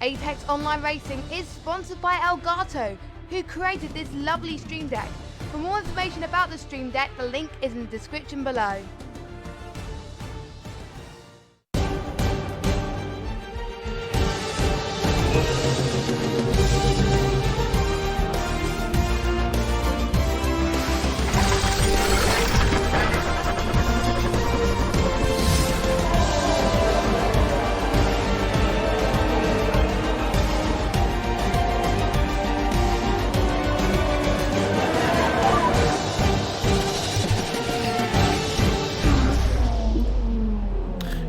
Apex Online Racing is sponsored by Elgato, who created this lovely Stream Deck. For more information about the Stream Deck, the link is in the description below.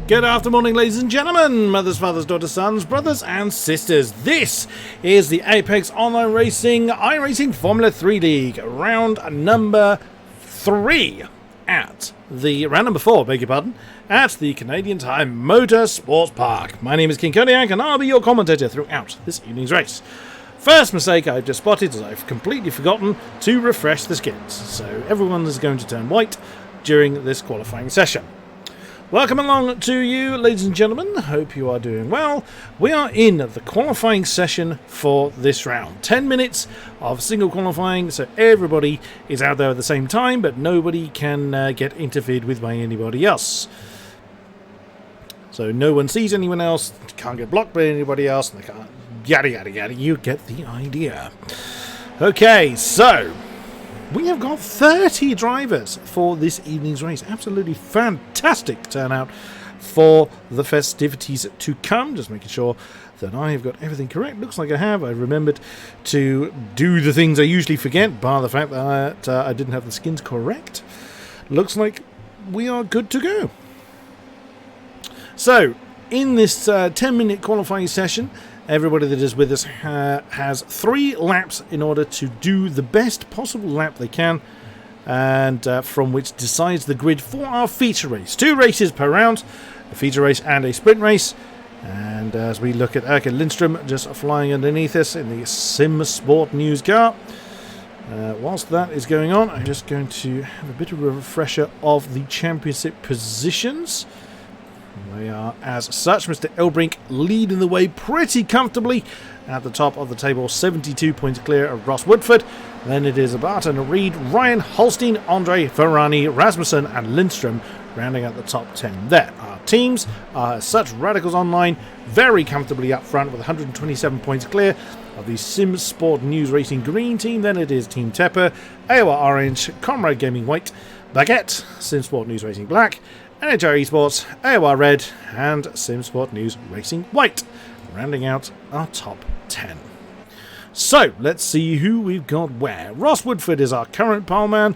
Good afternoon, ladies and gentlemen, mothers, fathers, daughters, sons, brothers and sisters. This is the Apex Online Racing iRacing Formula 3 League, round number 3 at the, round number 4, beg your pardon, at the Canadan Tire Motorsport Park. My name is King-Kodiak and I'll be your commentator throughout this evening's race. First mistake I've just spotted is I've completely forgotten to refresh the skins, so everyone is going to turn white during this qualifying session. Welcome along to you, ladies and gentlemen. Hope you are doing well. We are in the qualifying session for this round. 10 minutes of single qualifying, so everybody is out there at the same time, but nobody can get interfered with by anybody else. So no one sees anyone else, can't get blocked by anybody else, and they can't, yada yada yada. You get the idea. Okay, so we have got 30 drivers for this evening's race. Absolutely fantastic turnout for the festivities to come. Just making sure that I have got everything correct. Looks like I have. I remembered to do the things I usually forget, bar the fact that I didn't have the skins correct. Looks like we are good to go. So, in this 10-minute qualifying session, everybody that is with us has 3 laps in order to do the best possible lap they can, and from which decides the grid for our feature race. 2 races per round, a feature race and a sprint race. And as we look at Erka Lindström just flying underneath us in the Sim Sport News car. Whilst that is going on, I'm just going to have a bit of a refresher of the championship positions. They are, as such, Mr. Elbrink leading the way pretty comfortably at the top of the table, 72 points clear of Ross Woodford. Then it is Barton, Reed, Ryan, Holstein, Andre, Ferrani, Rasmussen and Lindström rounding out the top 10 there. Our teams are, as such, Radicals Online very comfortably up front with 127 points clear of the Sim Sport News Racing Green team. Then it is Team Tepper, AOR Orange, Comrade Gaming White, Baguette, Sim Sport News Racing Black, NHR Esports, AOR Red, and SimSport News Racing White, rounding out our top 10. So, let's see who we've got where. Ross Woodford is our current poleman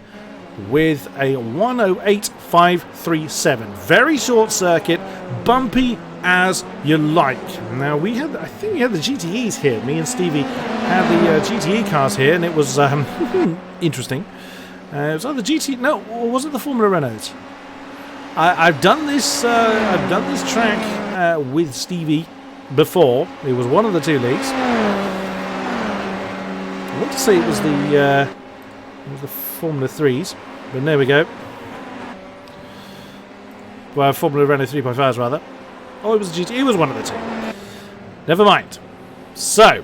with a 108.537. Very short circuit, bumpy as you like. Now, I think we had the GTEs here. Me and Stevie had the GTE cars here, and it was interesting. It was either GT, no, or was it the Formula Renault? I've done this track with Stevie before. It was one of the 2 leagues. I want to say it was the Formula 3s, but there we go. Well, Formula Renault 3.5s rather. Oh, it was GT. It was one of the 2. Never mind. So,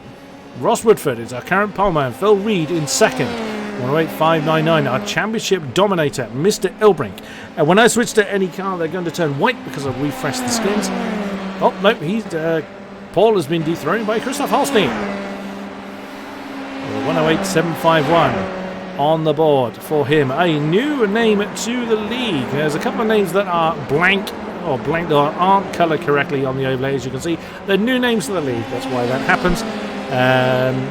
Ross Woodford is our current poleman. Phil Reed in second. 108.599, our championship dominator, Mr. Elbrink. And when I switch to any car, they're going to turn white because I've refreshed the skins. Oh, no, Paul has been dethroned by Christoph Holstein. 108.751 on the board for him. A new name to the league. There's a couple of names that are blank, or aren't coloured correctly on the overlay, as you can see. They're new names to the league, that's why that happens.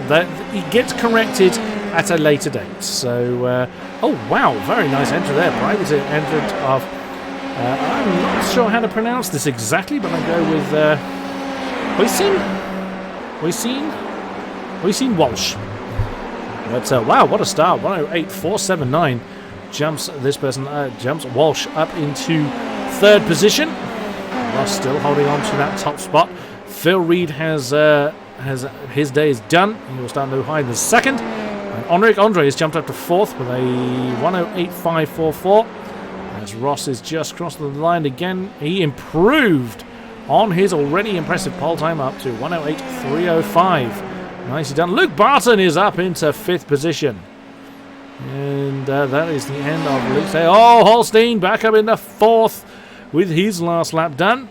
That it gets corrected at a later date. So, oh wow, very nice entry there. Private entrant of, I'm not sure how to pronounce this exactly, but I'll go with Hoisin Walsh. But wow, what a start! 108.479 jumps this person, jumps Walsh up into 3rd position. Ross still holding on to that top spot. Phil Reed has his day is done. He will start no higher than 2nd. And Andre has jumped up to 4th with a 108.544. As Ross is just crossing the line again, he improved on his already impressive pole time up to 1:08.305. Nicely done. Luke Barton is up into 5th position. And that is the end of Luke's day. Oh, Holstein back up into 4th with his last lap done.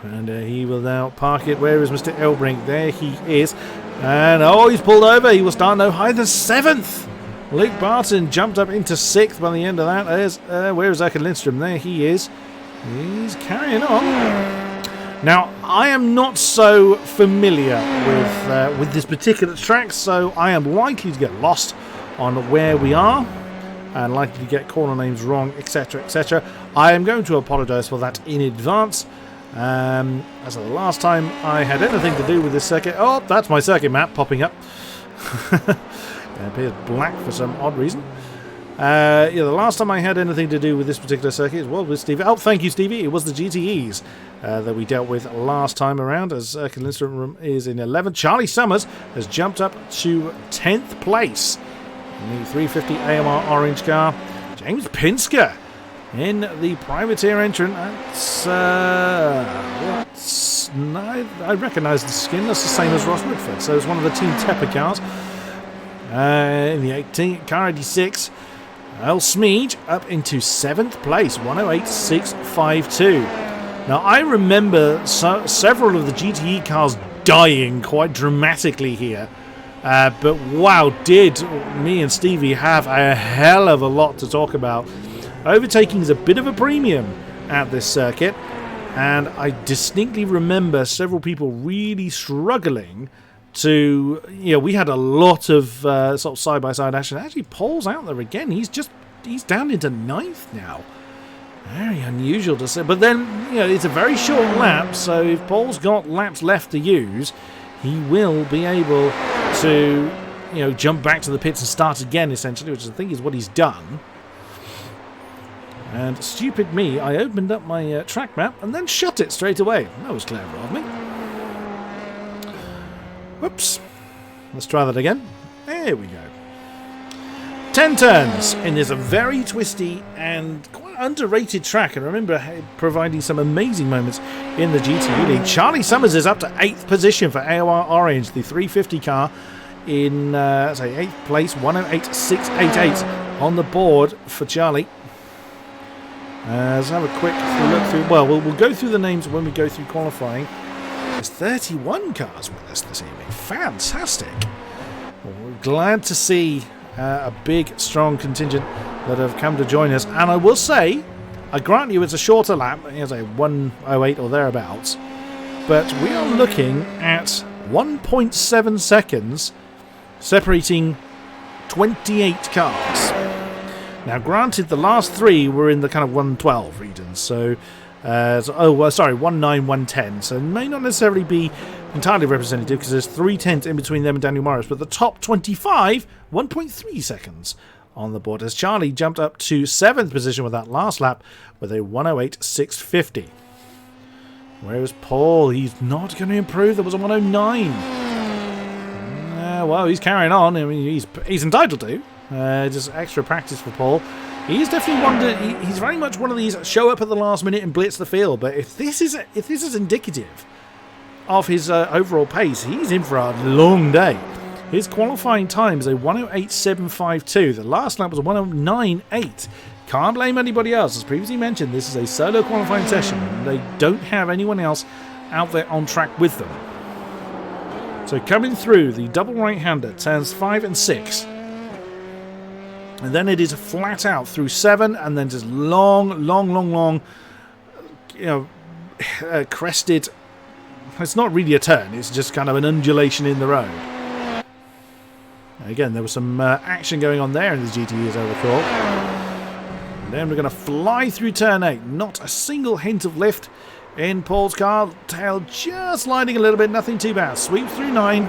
And he will now park it. Where is Mr. Elbrink? There he is. And oh, he's pulled over. He will start no higher than 7th. Luke Barton jumped up into 6th by the end of that. Where is Erkan Lindström? There he is. He's carrying on. Now, I am not so familiar with this particular track, so I am likely to get lost on where we are and likely to get corner names wrong, etc., etc. I am going to apologise for that in advance. As the last time I had anything to do with this circuit... Oh, that's my circuit map popping up. It appears black for some odd reason. The last time I had anything to do with this particular circuit was with Stevie. Oh, thank you, Stevie. It was the GTEs that we dealt with last time around, as Erkan Lindström is in 11th. Charlie Summers has jumped up to 10th place in the 350 AOR orange car. James Pinsker in the privateer entrant. I recognise the skin. That's the same as Ross Woodford. So it's one of the Team Tepper cars. In the 18th, car 86. Earl Smeege up into 7th place, 1:08.652. Now, I remember several of the GTE cars dying quite dramatically here. But wow, did me and Stevie have a hell of a lot to talk about. Overtaking is a bit of a premium at this circuit. And I distinctly remember several people really struggling to, we had a lot of sort of side-by-side action. Actually, Paul's out there again. He's down into 9th now. Very unusual to say. But then, it's a very short lap, so if Paul's got laps left to use, he will be able to, jump back to the pits and start again, essentially, which I think is what he's done. And stupid me, I opened up my track map and then shut it straight away. That was clever of me. Whoops. Let's try that again. There we go. 10 turns in this very twisty and quite underrated track. And I remember providing some amazing moments in the GTE League. Charlie Summers is up to 8th position for AOR Orange, the 350 car in 8th place, 1:08.688 on the board for Charlie. Let's have a quick look through. Well, we'll go through the names when we go through qualifying. There's 31 cars with us this evening. Fantastic. Well, we're glad to see a big, strong contingent that have come to join us. And I will say, I grant you it's a shorter lap, it's a 1:08 or thereabouts, but we are looking at 1.7 seconds separating 28 cars. Now, granted, the last 3 were in the kind of 1:12 regions, so 1:09, 1:10, so it may not necessarily be entirely representative because there's 3/10 in between them and Daniel Morris, but the top 25, 1.3 seconds on the board as Charlie jumped up to 7th position with that last lap with a 1:08.650. Whereas Paul, he's not going to improve. There was a 1:09. Well, he's carrying on. I mean, he's entitled to. Just extra practice for Paul. He's definitely he's very much one of these show up at the last minute and blitz the field. But if this is indicative of his overall pace, he's in for a long day. His qualifying time is a 1:08.752. The last lap was a 1:09.8. Can't blame anybody else. As previously mentioned, this is a solo qualifying session. They don't have anyone else out there on track with them. So coming through the double right-hander, turns 5 and 6. And then it is flat out through 7, and then just long, crested. It's not really a turn, it's just kind of an undulation in the road. Again, there was some action going on there in the GTE, as I recall. And then we're going to fly through turn 8. Not a single hint of lift in Paul's car. Tail just sliding a little bit, nothing too bad. Sweeps through 9.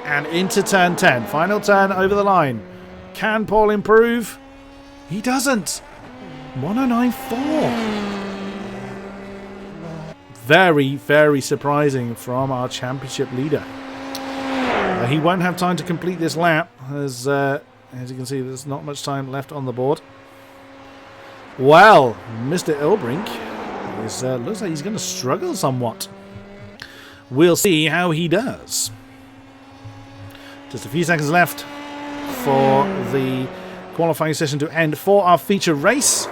And into turn 10. Final turn over the line. Can Paul improve? He doesn't. 1:09.4. Very, very surprising from our championship leader. He won't have time to complete this lap, as you can see, there's not much time left on the board. Well, Mr. Elbrink looks like he's going to struggle somewhat. We'll see how he does. Just a few seconds left for the qualifying session to end for our feature race.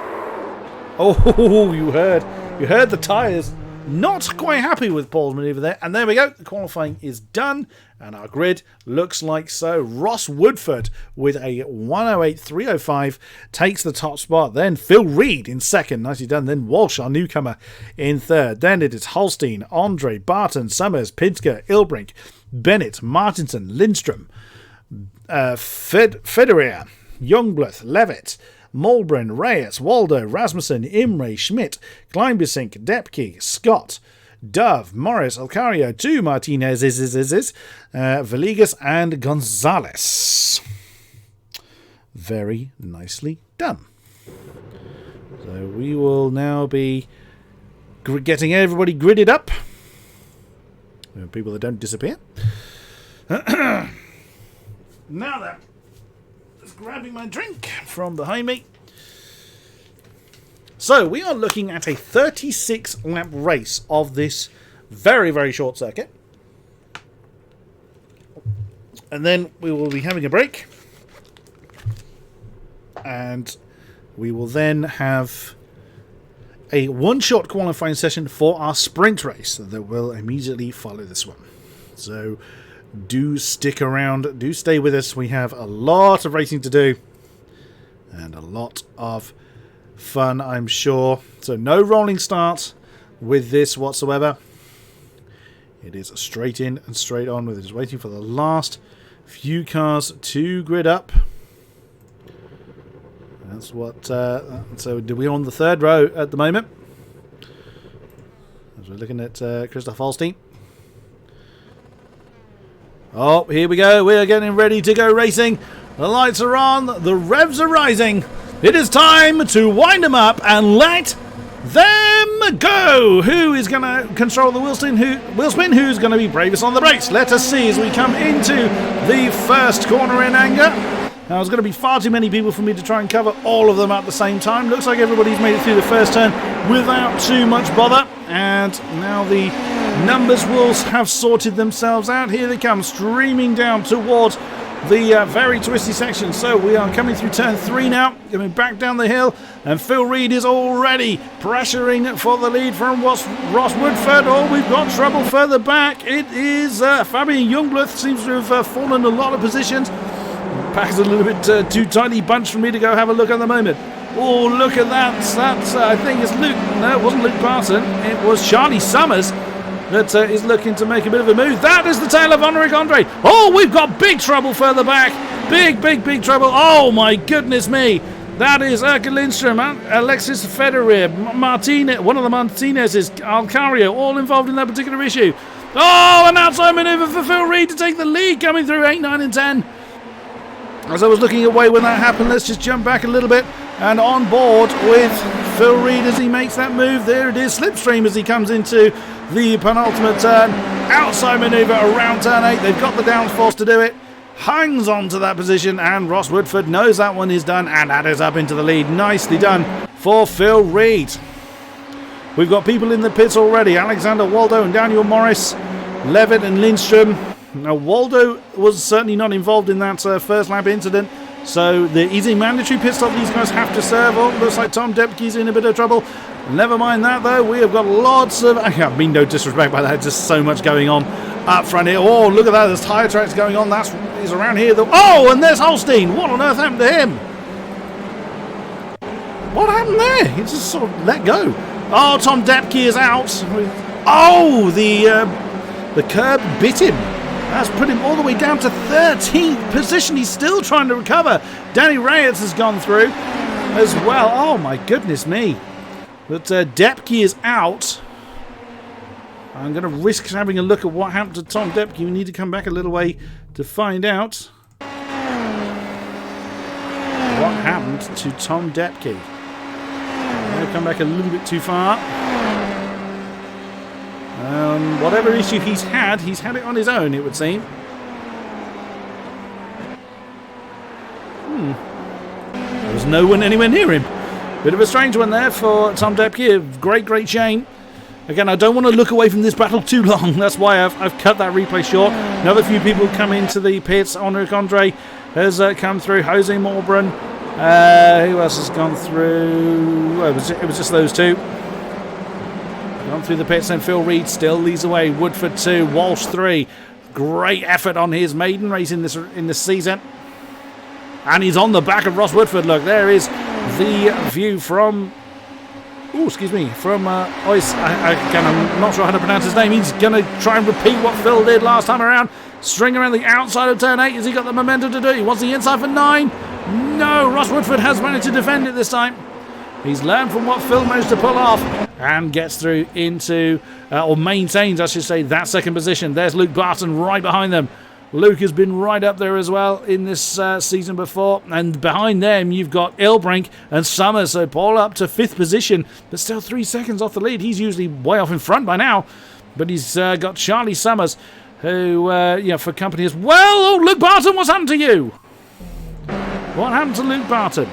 Oh, you heard the tyres. Not quite happy with Paul's manoeuvre there. And there we go. The qualifying is done. And our grid looks like so. Ross Woodford with a 108.305 takes the top spot. Then Phil Reed in second. Nicely done. Then Walsh, our newcomer, in third. Then it is Holstein, Andre, Barton, Summers, Pinsker, Ilbrink, Bennett, Martinson, Lindstrom, Federer, Youngbloth, Levitt, Mulbrin, Reyes, Waldo, Rasmussen, Imre, Schmidt, Kleinbesink, Depke, Scott, Dove, Morris, Alcario, 2 Martinez, Villegas, and Gonzalez. Very nicely done. So we will now be getting everybody gridded up. People that don't disappear. Now then. Grabbing my drink from behind me. So we are looking at a 36 lap race of this very, very short circuit. And then we will be having a break. And we will then have a one-shot qualifying session for our sprint race that will immediately follow this one. So do stick around, do stay with us. We have a lot of racing to do and a lot of fun, I'm sure. So no rolling start with this whatsoever. It is straight in and straight on with it. Just waiting for the last few cars to grid up. That's what so we're on the third row at the moment as we're looking at Christoph Holstein. Oh, here we go. We are getting ready to go racing. The lights are on. The revs are rising. It is time to wind them up and let them go. Who is going to control the wheel spin? Who's going to be bravest on the brakes? Let us see as we come into the first corner in anger. Now, there's going to be far too many people for me to try and cover all of them at the same time. Looks like everybody's made it through the first turn without too much bother. And now the numbers will have sorted themselves out. Here they come, streaming down towards the very twisty section. So we are coming through turn 3 now, coming back down the hill. And Phil Reed is already pressuring for the lead from Ross Woodford. Oh, we've got trouble further back. It is Fabian Youngbloth seems to have fallen a lot of positions. Pack's a little bit too tightly bunched for me to go have a look at the moment. Oh, look at that. That's, I think it's Luke. No, it wasn't Luke Parson. It was Charlie Summers that is looking to make a bit of a move. That is the tail of Henrik Andre. Oh, we've got big trouble further back. Big trouble. Oh, my goodness me. That is Erka Lindstrom, Alexis Federer, Martinez, one of the Martinez's, Alcario, all involved in that particular issue. Oh, an outside maneuver for Phil Reed to take the lead, coming through 8, 9 and 10. As I was looking away when that happened, let's just jump back a little bit and on board with Phil Reed as he makes that move. There it is, slipstream as he comes into the penultimate turn. Outside manoeuvre around turn 8. They've got the downforce to do it. Hangs on to that position, and Ross Woodford knows that one is done, and that is up into the lead. Nicely done for Phil Reed. We've got people in the pits already. Alexander Waldo and Daniel Morris, Levitt and Lindstrom. Now, Waldo was certainly not involved in that first lap incident, so is a mandatory pit stop these guys have to serve. Oh, looks like Tom Depke's in a bit of trouble. Never mind that, though. We have got lots of... I mean, no disrespect by that. Just so much going on up front here. Oh, look at that. There's tyre tracks going on. That's around here. Oh, and there's Holstein. What on earth happened to him? What happened there? He just sort of let go. Oh, Tom Depke is out. Oh, the curb bit him. That's put him all the way down to 13th position. He's still trying to recover. Danny Reyes has gone through as well. Oh, my goodness me. But Depke is out. I'm going to risk having a look at what happened to Tom Depke. We need to come back a little way to find out what happened to Tom Depke. I'm going to come back a little bit too far. Whatever issue he's had it on his own, it would seem. There was no one anywhere near him. Bit of a strange one there for Tom Depke. Great shame. Again, I don't want to look away from this battle too long. That's why I've cut that replay short. Another few people come into the pits. Henrik Andre has come through. Jose Morbran. Who else has gone through? It was just those two. Gone through the pits, and Phil Reed still leads away. Woodford 2, Walsh 3. Great effort on his maiden race in this season. And he's on the back of Ross Woodford. Look, there is the view from... from Ois. Again, I'm not sure how to pronounce his name. He's going to try and repeat what Phil did last time around. String around the outside of turn 8. Has he got the momentum to do it? He wants the inside for 9. No, Ross Woodford has managed to defend it this time. He's learned from what Phil managed to pull off and gets through into, or maintains, I should say, that second position. There's Luke Barton right behind them. Luke has been right up there as well in this season before. And behind them, you've got Ilbrink and Summers. So Paul up to 5th position, but still 3 seconds off the lead. He's usually way off in front by now. But he's got Charlie Summers, who, for company as well. Oh, Luke Barton, what's happened to you? What happened to Luke Barton?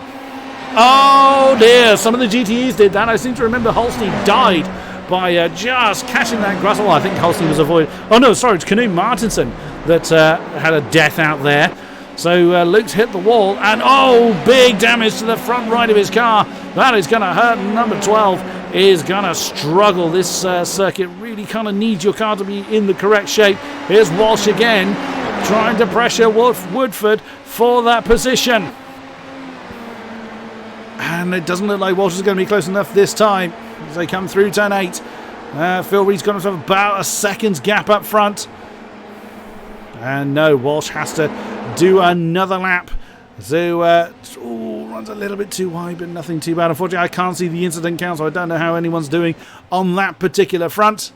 Oh dear, some of the GTEs did that. I seem to remember Holstein died by just catching that grass. Oh, I think Holstein was avoided. Oh no, sorry, it's Knut Martinson that had a death out there. So Luke's hit the wall, and oh, big damage to the front right of his car. That is going to hurt. Number 12 is going to struggle. This circuit really kind of needs your car to be in the correct shape. Here's Walsh again, trying to pressure Woodford for that position. And it doesn't look like Walsh is going to be close enough this time as they come through turn 8. Phil Reed's got himself about a second's gap up front. And no, Walsh has to do another lap. So, runs a little bit too wide, but nothing too bad. Unfortunately, I can't see the incident count, so I don't know how anyone's doing on that particular front.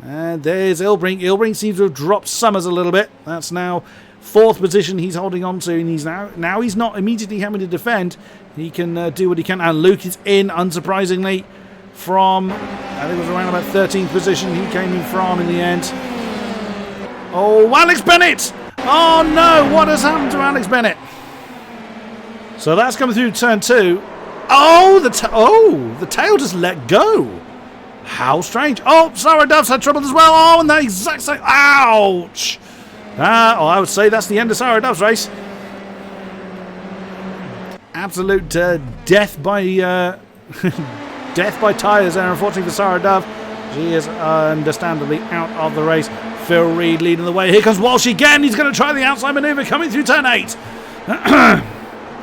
And there's Ilbrink. Ilbrink seems to have dropped Summers a little bit. That's now 4th position he's holding on to, and he's now he's not immediately having to defend. He can do what he can, and Luke is in, unsurprisingly, from, I think it was around about 13th position he came in from in the end. Oh, Alex Bennett! Oh no, what has happened to Alex Bennett? So that's coming through turn 2. Oh, the tail just let go. How strange. Oh, Sarah Dove's had trouble as well. Oh, and that exact same. Ouch! I would say that's the end of Sarah Dove's race. Absolute death by death by tyres there, unfortunately for Sarah Dove. She is understandably out of the race. Phil Reed leading the way. Here comes Walsh again. He's going to try the outside manoeuvre coming through turn 8.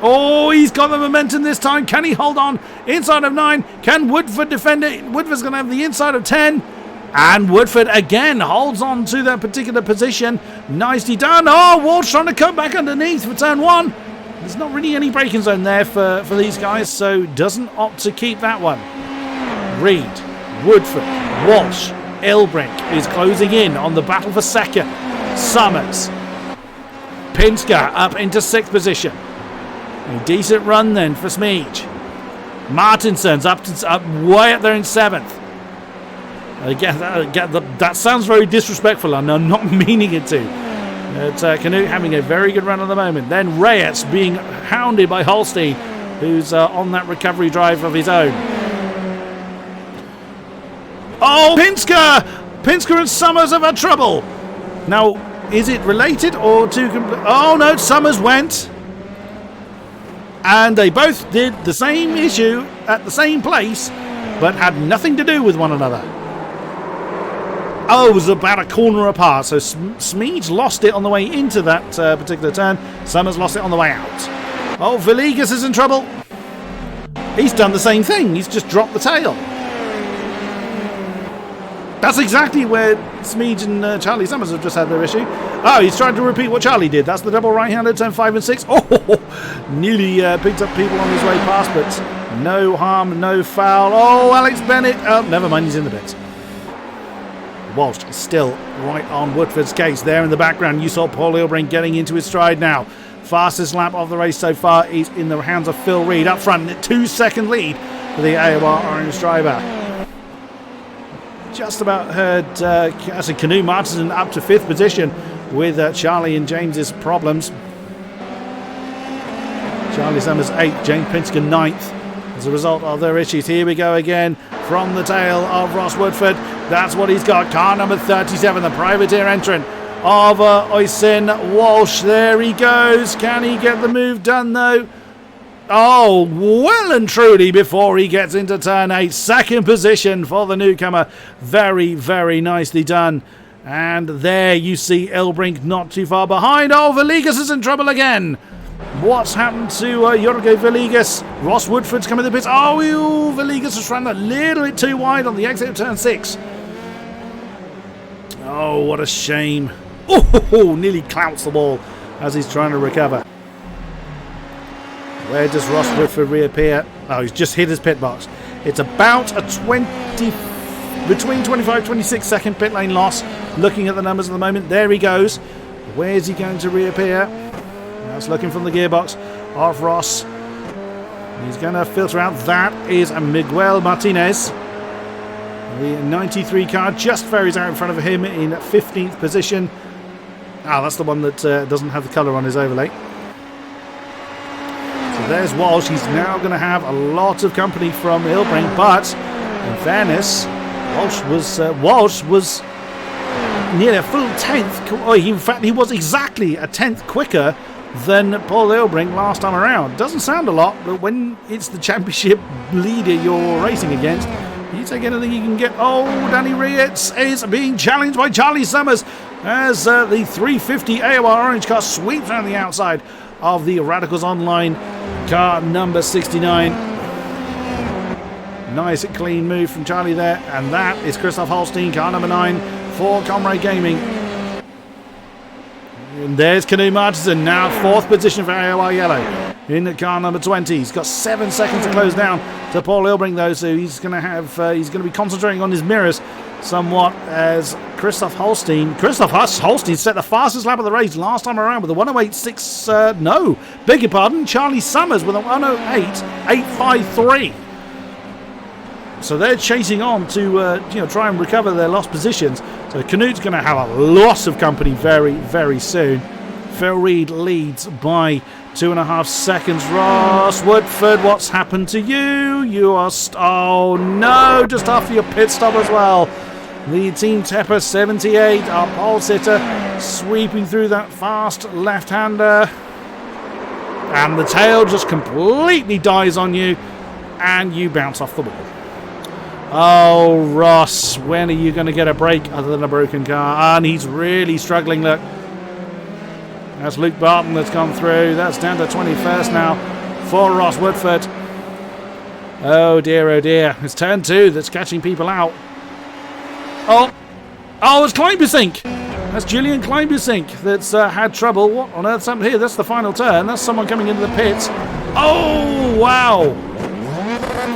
Oh, he's got the momentum this time. Can he hold on? Inside of 9. Can Woodford defend it? Woodford's going to have the inside of 10. And Woodford again holds on to that particular position. Nicely done. Oh, Walsh trying to come back underneath for turn 1. There's not really any braking zone there for these guys, so doesn't opt to keep that one. Reed, Woodford, Walsh, Ilbrink is closing in on the battle for second. Summers. Pinsker up into 6th position. A decent run then for Smeege. Martinson's up way up there in 7th. Again, that sounds very disrespectful, and I'm not meaning it to. Canute having a very good run at the moment. Then Reyes being hounded by Holstein, who's on that recovery drive of his own. Oh, Pinsker! Pinsker and Summers have had trouble. Now, is it related or two complete? Oh no, Summers went. And they both did the same issue at the same place, but had nothing to do with one another. Oh, it was about a corner apart. So Smeege lost it on the way into that particular turn. Summers lost it on the way out. Oh, Villegas is in trouble. He's done the same thing. He's just dropped the tail. That's exactly where Smeege and Charlie Summers have just had their issue. Oh, he's trying to repeat what Charlie did. That's the double right-hander, turn 5 and 6. Oh, nearly picked up people on his way past, but no harm, no foul. Oh, Alex Bennett. Oh, never mind, he's in the pits. Walsh still right on Woodford's case there in the background. You saw Paul Ilbrink getting into his stride now. Fastest lap of the race so far is in the hands of Phil Reed up front. 2-second lead for the AOR orange driver. Just about heard Canute Martinson up to 5th position with Charlie and James's problems. Charlie Summers 8th, James Pinsker 9th. as a result of their issues. Here we go again from the tail of Ross Woodford. That's what he's got. Car number 37, the privateer entrant of Oisin Walsh. There he goes. Can he get the move done though? Oh, well and truly before he gets into turn 8. Second position for the newcomer. Very, very nicely done. And there you see Elbrink not too far behind. Oh, Villegas is in trouble again. What's happened to Jorge Villegas? Ross Woodford's coming to the pits. Oh, Villegas has run a little bit too wide on the exit of turn 6. Oh, what a shame. Oh, nearly clouts the ball as he's trying to recover. Where does Ross Woodford reappear? Oh, he's just hit his pit box. It's about a between 25-26 second pit lane loss. Looking at the numbers at the moment, there he goes. Where's he going to reappear? That's looking from the gearbox of Ross. He's going to filter out. That is Miguel Martinez. The 93 car just ferries out in front of him in 15th position. Ah, that's the one that doesn't have the colour on his overlay. So there's Walsh. He's now going to have a lot of company from Elbrink, but in fairness, Walsh was nearly a full 10th. Oh, in fact, he was exactly a 10th quicker than Paul Elbrink last time around. Doesn't sound a lot, but when it's the championship leader you're racing against, you take anything you can get. Oh, Danny Rietz is being challenged by Charlie Summers as the 350 AOR orange car sweeps around the outside of the Radicals Online car number 69. Nice clean move from Charlie there, and that is Christoph Holstein, car number 9 for Comrade Gaming. And there's Canoe Martinson, now 4th position for AOR Yellow in the car number 20. He's got 7 seconds to close down to Paul Elbrink though, so he's going to be concentrating on his mirrors somewhat as Christoph Holstein set the fastest lap of the race last time around with a 108.6. Beg your pardon, Charlie Summers with a 108.853. So they're chasing on to try and recover their lost positions. So Canute's going to have a lot of company very, very soon. Phil Reed leads by 2.5 seconds. Ross Woodford, what's happened to you? You are... oh no, just after your pit stop as well. The Team Tepper 78, our pole sitter, sweeping through that fast left-hander. And the tail just completely dies on you, and you bounce off the wall. Oh, Ross, when are you going to get a break other than a broken car? And he's really struggling, look. That's Luke Barton that's gone through. That's down to 21st now for Ross Woodford. Oh, dear, oh, dear. It's turn 2 that's catching people out. Oh, it's Kleinbusink. That's Julian Kleinbusink that's had trouble. What on earth's happened here? That's the final turn. That's someone coming into the pits. Oh, wow.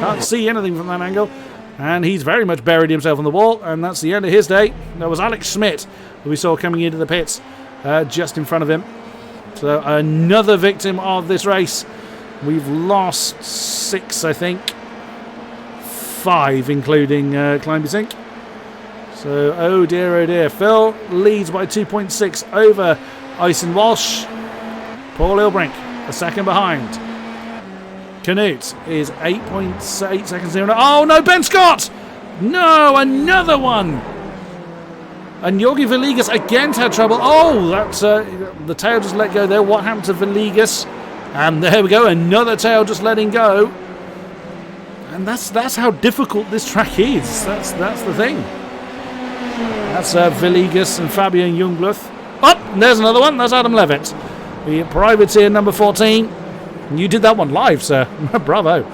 Can't see anything from that angle. And he's very much buried himself in the wall, and that's the end of his day. There was Alex Schmidt, who we saw coming into the pits just in front of him. So another victim of this race. We've lost 6, I think. 5, including Kleinbusink. So, oh dear. Phil leads by 2.6 over Oisin Walsh. Paul Elbrink, a second behind. Canute is 8.8 seconds in. Oh no, Ben Scott! No, another one! And Jorge Villegas again had trouble. Oh, that's the tail just let go there. What happened to Villegas? And there we go, another tail just letting go. And that's how difficult this track is. That's the thing. That's Villegas and Fabian Jungbluth. Oh, there's another one. That's Adam Levitt, the privateer number 14. You did that one live, sir. Bravo.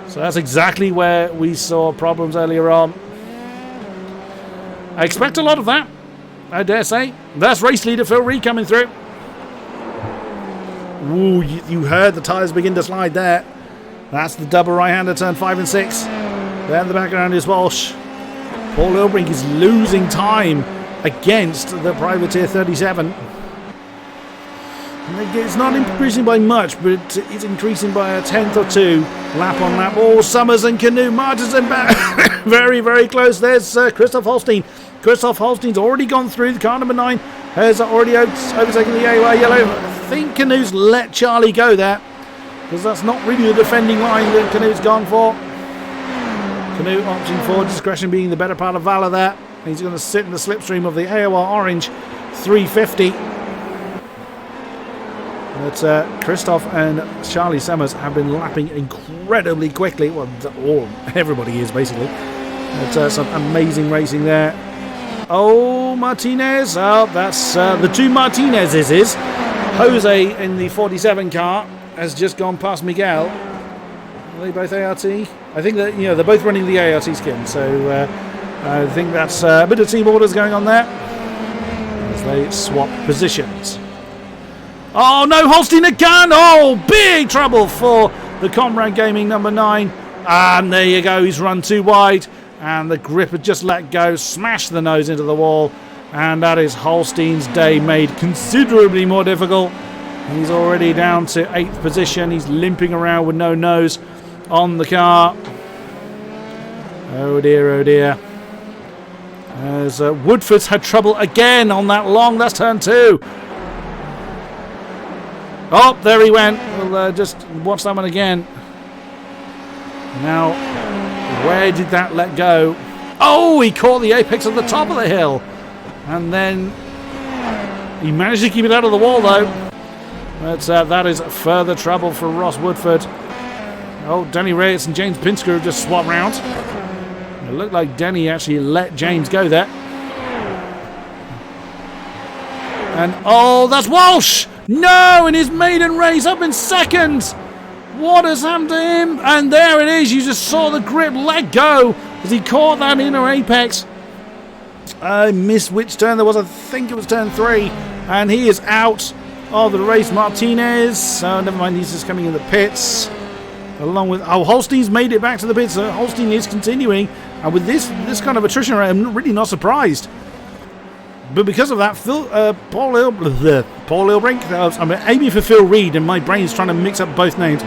So that's exactly where we saw problems earlier on. I expect a lot of that, I dare say. That's race leader Phil Reed coming through. Ooh, you heard the tyres begin to slide there. That's the double right-hander, turn 5 and 6. There in the background is Walsh. Paul Elbrink is losing time against the privateer 37. It's not increasing by much, but it's increasing by a 10th or 2 lap on lap. Oh, Summers and Canoe Martinson back. Very, very close. There's Christoph Holstein. Christoph Holstein's already gone through. The car number 9 has already overtaken the AOR Yellow. I think Canoe's let Charlie go there. because that's not really the defending line that Canute's gone for. Canute opting for discretion being the better part of valour there. He's going to sit in the slipstream of the AOR Orange 350. But Christoph and Charlie Summers have been lapping incredibly quickly. Well, everybody is basically. It's some amazing racing there. Oh, Martinez. Oh, that's the two Martinezes. Jose in the 47 car has just gone past Miguel. Are they both ART? I think that they're both running the ART skin. So I think that's a bit of team orders going on there as they swap positions. Oh no, Holstein again! Oh, big trouble for the Comrade Gaming number 9. And there you go, he's run too wide. And the grip had just let go, smashed the nose into the wall. And that is Holstein's day made considerably more difficult. He's already down to 8th position. He's limping around with no nose on the car. Oh dear, oh dear. As Woodford's had trouble again on that long, that's turn 2. Oh, there he went. We'll just watch that one again. Now, where did that let go? Oh, he caught the apex at the top of the hill. And then he managed to keep it out of the wall, though. But that is further trouble for Ross Woodford. Oh, Denny Reyes and James Pinsker have just swapped round. It looked like Denny actually let James go there. And, oh, that's Walsh! No, in his maiden race, up in second. What has happened to him? And there it is. You just saw the grip let go as he caught that inner apex. I missed which turn there was. I think it was turn 3. And he is out of the race. Martinez. Never mind, he's just coming in the pits. Along with... Oh, Holstein's made it back to the pits. Holstein is continuing. And with this kind of attrition rate, I'm really not surprised. But because of that, Paul Ilbrink, I'm aiming for Phil Reed, and my brain's trying to mix up both names.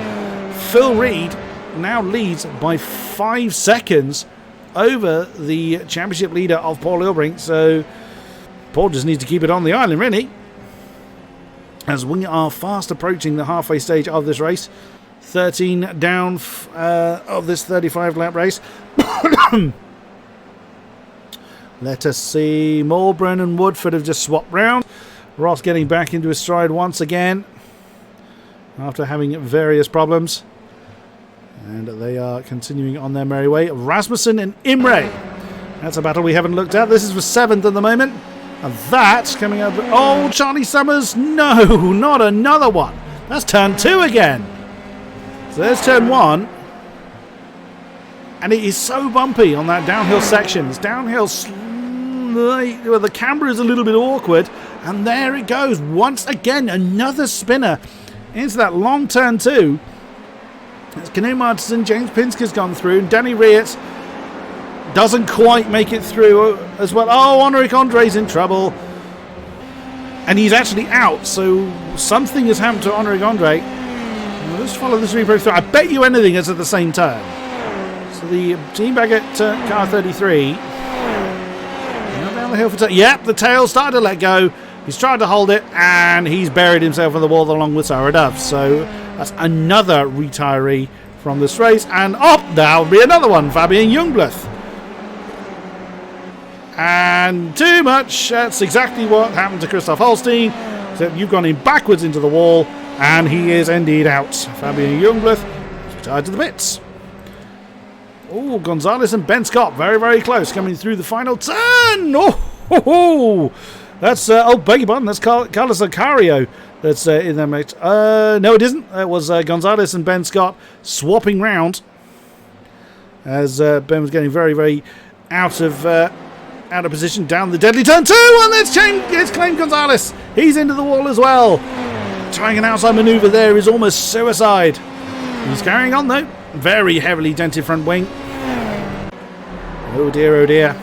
Phil Reed now leads by 5 seconds over the championship leader of Paul Ilbrink. So Paul just needs to keep it on the island, really. As we are fast approaching the halfway stage of this race. 13 down of this 35-lap race. Let us see. Mulbren and Woodford have just swapped round. Ross getting back into his stride once again after having various problems. And they are continuing on their merry way. Rasmussen and Imre. That's a battle we haven't looked at. This is for 7th at the moment. And that's coming up. Oh, Charlie Summers. No, not another one. That's turn 2 again. So there's turn 1. And it is so bumpy on that downhill section. It's downhill well, the camber is a little bit awkward. And there it goes. Once again, another spinner into that long turn 2. As Canute Martinson, James Pinsker's gone through. And Danny Rietz doesn't quite make it through as well. Oh, Henrik Andre's in trouble. And he's actually out. So something has happened to Henrik Andre. Well, let's follow this replay through. I bet you anything is at the same turn. So the team back at car 33. Down the hill for yep, the tail started to let go. He's tried to hold it, and he's buried himself in the wall along with Sarah Duff. So that's another retiree from this race. And there'll be another one, Fabian Youngbloth. And too much. That's exactly what happened to Christoph Holstein. Except you've gone in backwards into the wall, and he is indeed out. Fabian Youngbloth is retired to the pits. Oh, Gonzalez and Ben Scott, very, very close, coming through the final turn. Oh, that's, beg your pardon, that's Carlos Acario that's in that match. No, it isn't. It was Gonzalez and Ben Scott swapping round as Ben was getting very, very out of position down the deadly turn 2, and it's claimed Gonzalez. He's into the wall as well. Trying an outside manoeuvre there is almost suicide. He's carrying on though. Very heavily dented front wing. Oh dear, oh dear.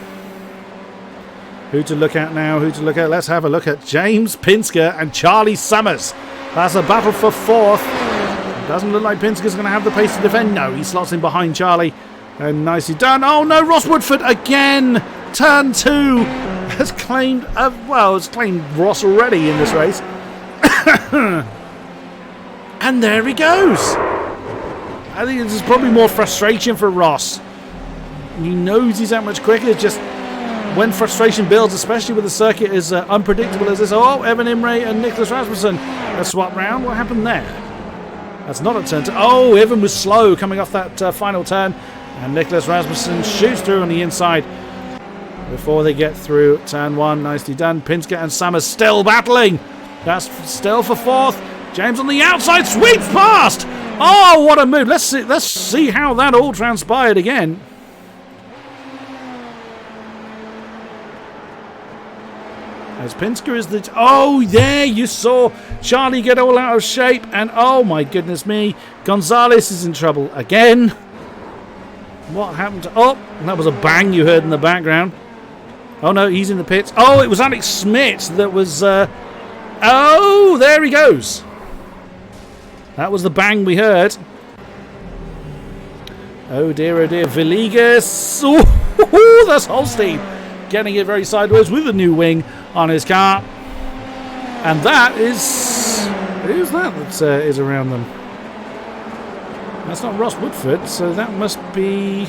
Who to look at now? Who to look at? Let's have a look at James Pinsker and Charlie Summers. That's a battle for 4th. Doesn't look like Pinsker's going to have the pace to defend. No, he slots in behind Charlie. And nicely done. Oh no, Ross Woodford again. Turn 2 has claimed, has claimed Ross already in this race. And there he goes. I think this is probably more frustration for Ross. He knows he's that much quicker. It's just when frustration builds, especially with the circuit as unpredictable as this. Oh, Evan Imre and Nicholas Rasmussen a swap round. What happened there? That's not a turn. Oh, Evan was slow coming off that final turn. And Nicholas Rasmussen shoots through on the inside before they get through turn 1. Nicely done. Pinsker and Summers still battling. That's still for 4th. James on the outside sweeps past. Oh, what a move. Let's see how that all transpired again. As Pinsker is the... Oh, there you saw Charlie get all out of shape. And oh my goodness me. Gonzalez is in trouble again. What happened to... Oh, that was a bang you heard in the background. Oh no, he's in the pits. Oh, it was Alex Smith that was... Oh, there he goes. That was the bang we heard. Oh dear, Villegas. Oh, that's Holstein getting it very sideways with a new wing on his car. And that is... Who's that is around them? That's not Ross Woodford, so that must be...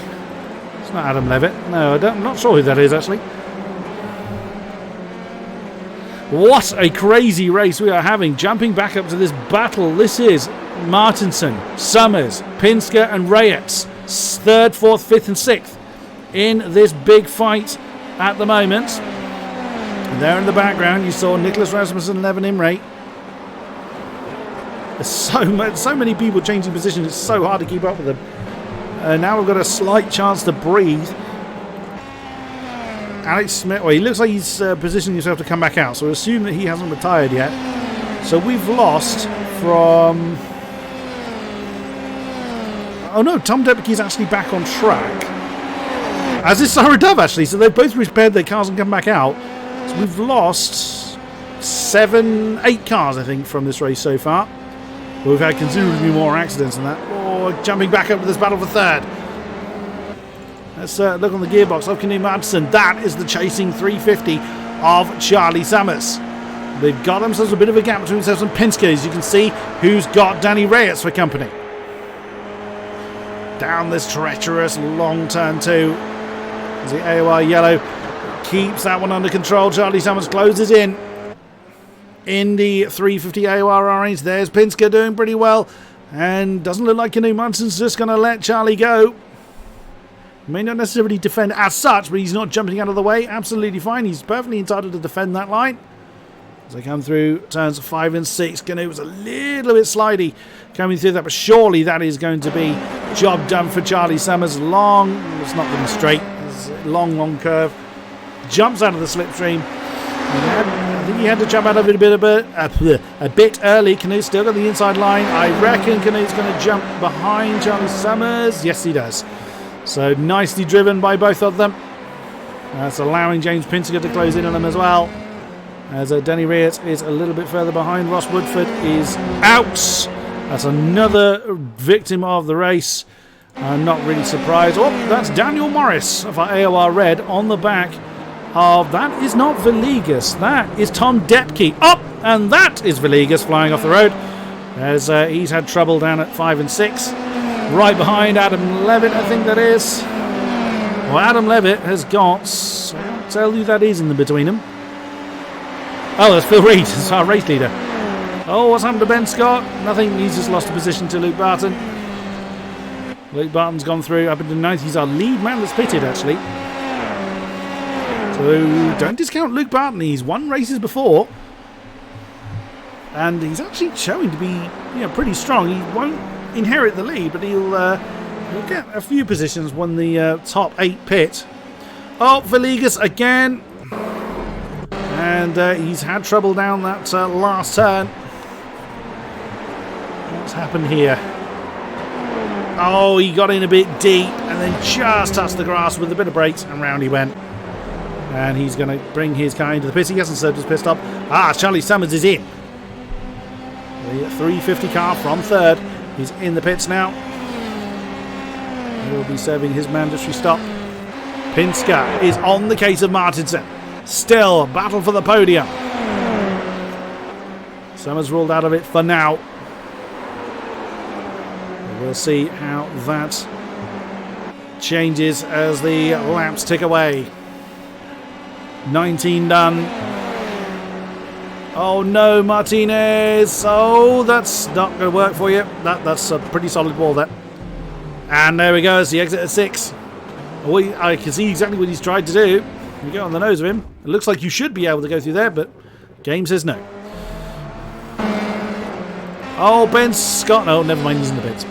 It's not Adam Levitt. No, I'm not sure who that is, actually. What a crazy race we are having. Jumping back up to this battle. This is Martinson, Summers, Pinsker and Reyes. 3rd, 4th, 5th and 6th in this big fight at the moment. And there in the background you saw Nicholas Rasmussen and Evan Imre. There's so many people changing positions. It's so hard to keep up with them. Now we've got a slight chance to breathe. Alex Smith, well, he looks like he's positioning himself to come back out, so we assume that he hasn't retired yet. So we've lost from... Oh no, Tom Debicki's actually back on track. As is Sarah Dove, actually, so they've both repaired their cars and come back out. So we've lost 8 cars, I think, from this race so far. We've had considerably more accidents than that. Oh, jumping back up to this battle for 3rd. Let's look on the gearbox of Kenny Madsen. That is the chasing 350 of Charlie Summers. They've got themselves a bit of a gap between themselves and Penske, as you can see, who's got Danny Reyes for company. Down this treacherous long turn 2. As the AOR yellow keeps that one under control. Charlie Summers closes in the 350 AOR orange. There's Pinsker doing pretty well. And doesn't look like Kenny Madsen's just going to let Charlie go. May not necessarily defend as such, but he's not jumping out of the way. Absolutely fine. He's perfectly entitled to defend that line. As they come through turns 5 and 6, Canoe was a little bit slidey coming through that, but surely that is going to be job done for Charlie Summers. Long, it's not really straight, it's a long curve. Jumps out of the slipstream. I think he had to jump out of it a bit early. Canoe's still got the inside line. I reckon Canoe's going to jump behind Charlie Summers. Yes, he does. So nicely driven by both of them. That's allowing James Pinsker to close in on them as well. As Danny Reyes is a little bit further behind. Ross Woodford is out. That's another victim of the race. I'm not really surprised. Oh, that's Daniel Morris of our AOR Red on the back of... That is not Villegas. That is Tom Depke. Oh, and that is Villegas flying off the road. As he's had trouble down at 5 and 6. Right behind Adam Levitt, I think that is. Well, Adam Levitt has got... I can't tell who that is in the between them. Oh, that's Phil Reed, it's our race leader. Oh, what's happened to Ben Scott? Nothing, he's just lost a position to Luke Barton. Luke Barton's gone through up into 9th. He's our lead man that's pitted, actually. So, don't discount Luke Barton. He's won races before. And he's actually showing to be pretty strong. He won't inherit the lead, but he'll get a few positions when the top 8 pit. Oh, Villegas again. And he's had trouble down that last turn. What's happened here? Oh, he got in a bit deep and then just touched the grass with a bit of brakes and round he went. And he's going to bring his car into the pits. He hasn't served his pit stop. Charlie Summers is in. The 350 car from 3rd. He's in the pits now. He will be serving his mandatory stop. Pinsker is on the case of Martinson. Still, battle for the podium. Summers ruled out of it for now. we'll see how that changes as the laps tick away. 19 done. Oh no, Martinez. Oh, that's not going to work for you. That's a pretty solid wall there. And there we go, it's the exit at 6. I can see exactly what he's tried to do. You get on the nose of him. It looks like you should be able to go through there, but game says no. Oh, Ben Scott. No, never mind, he's in the pits.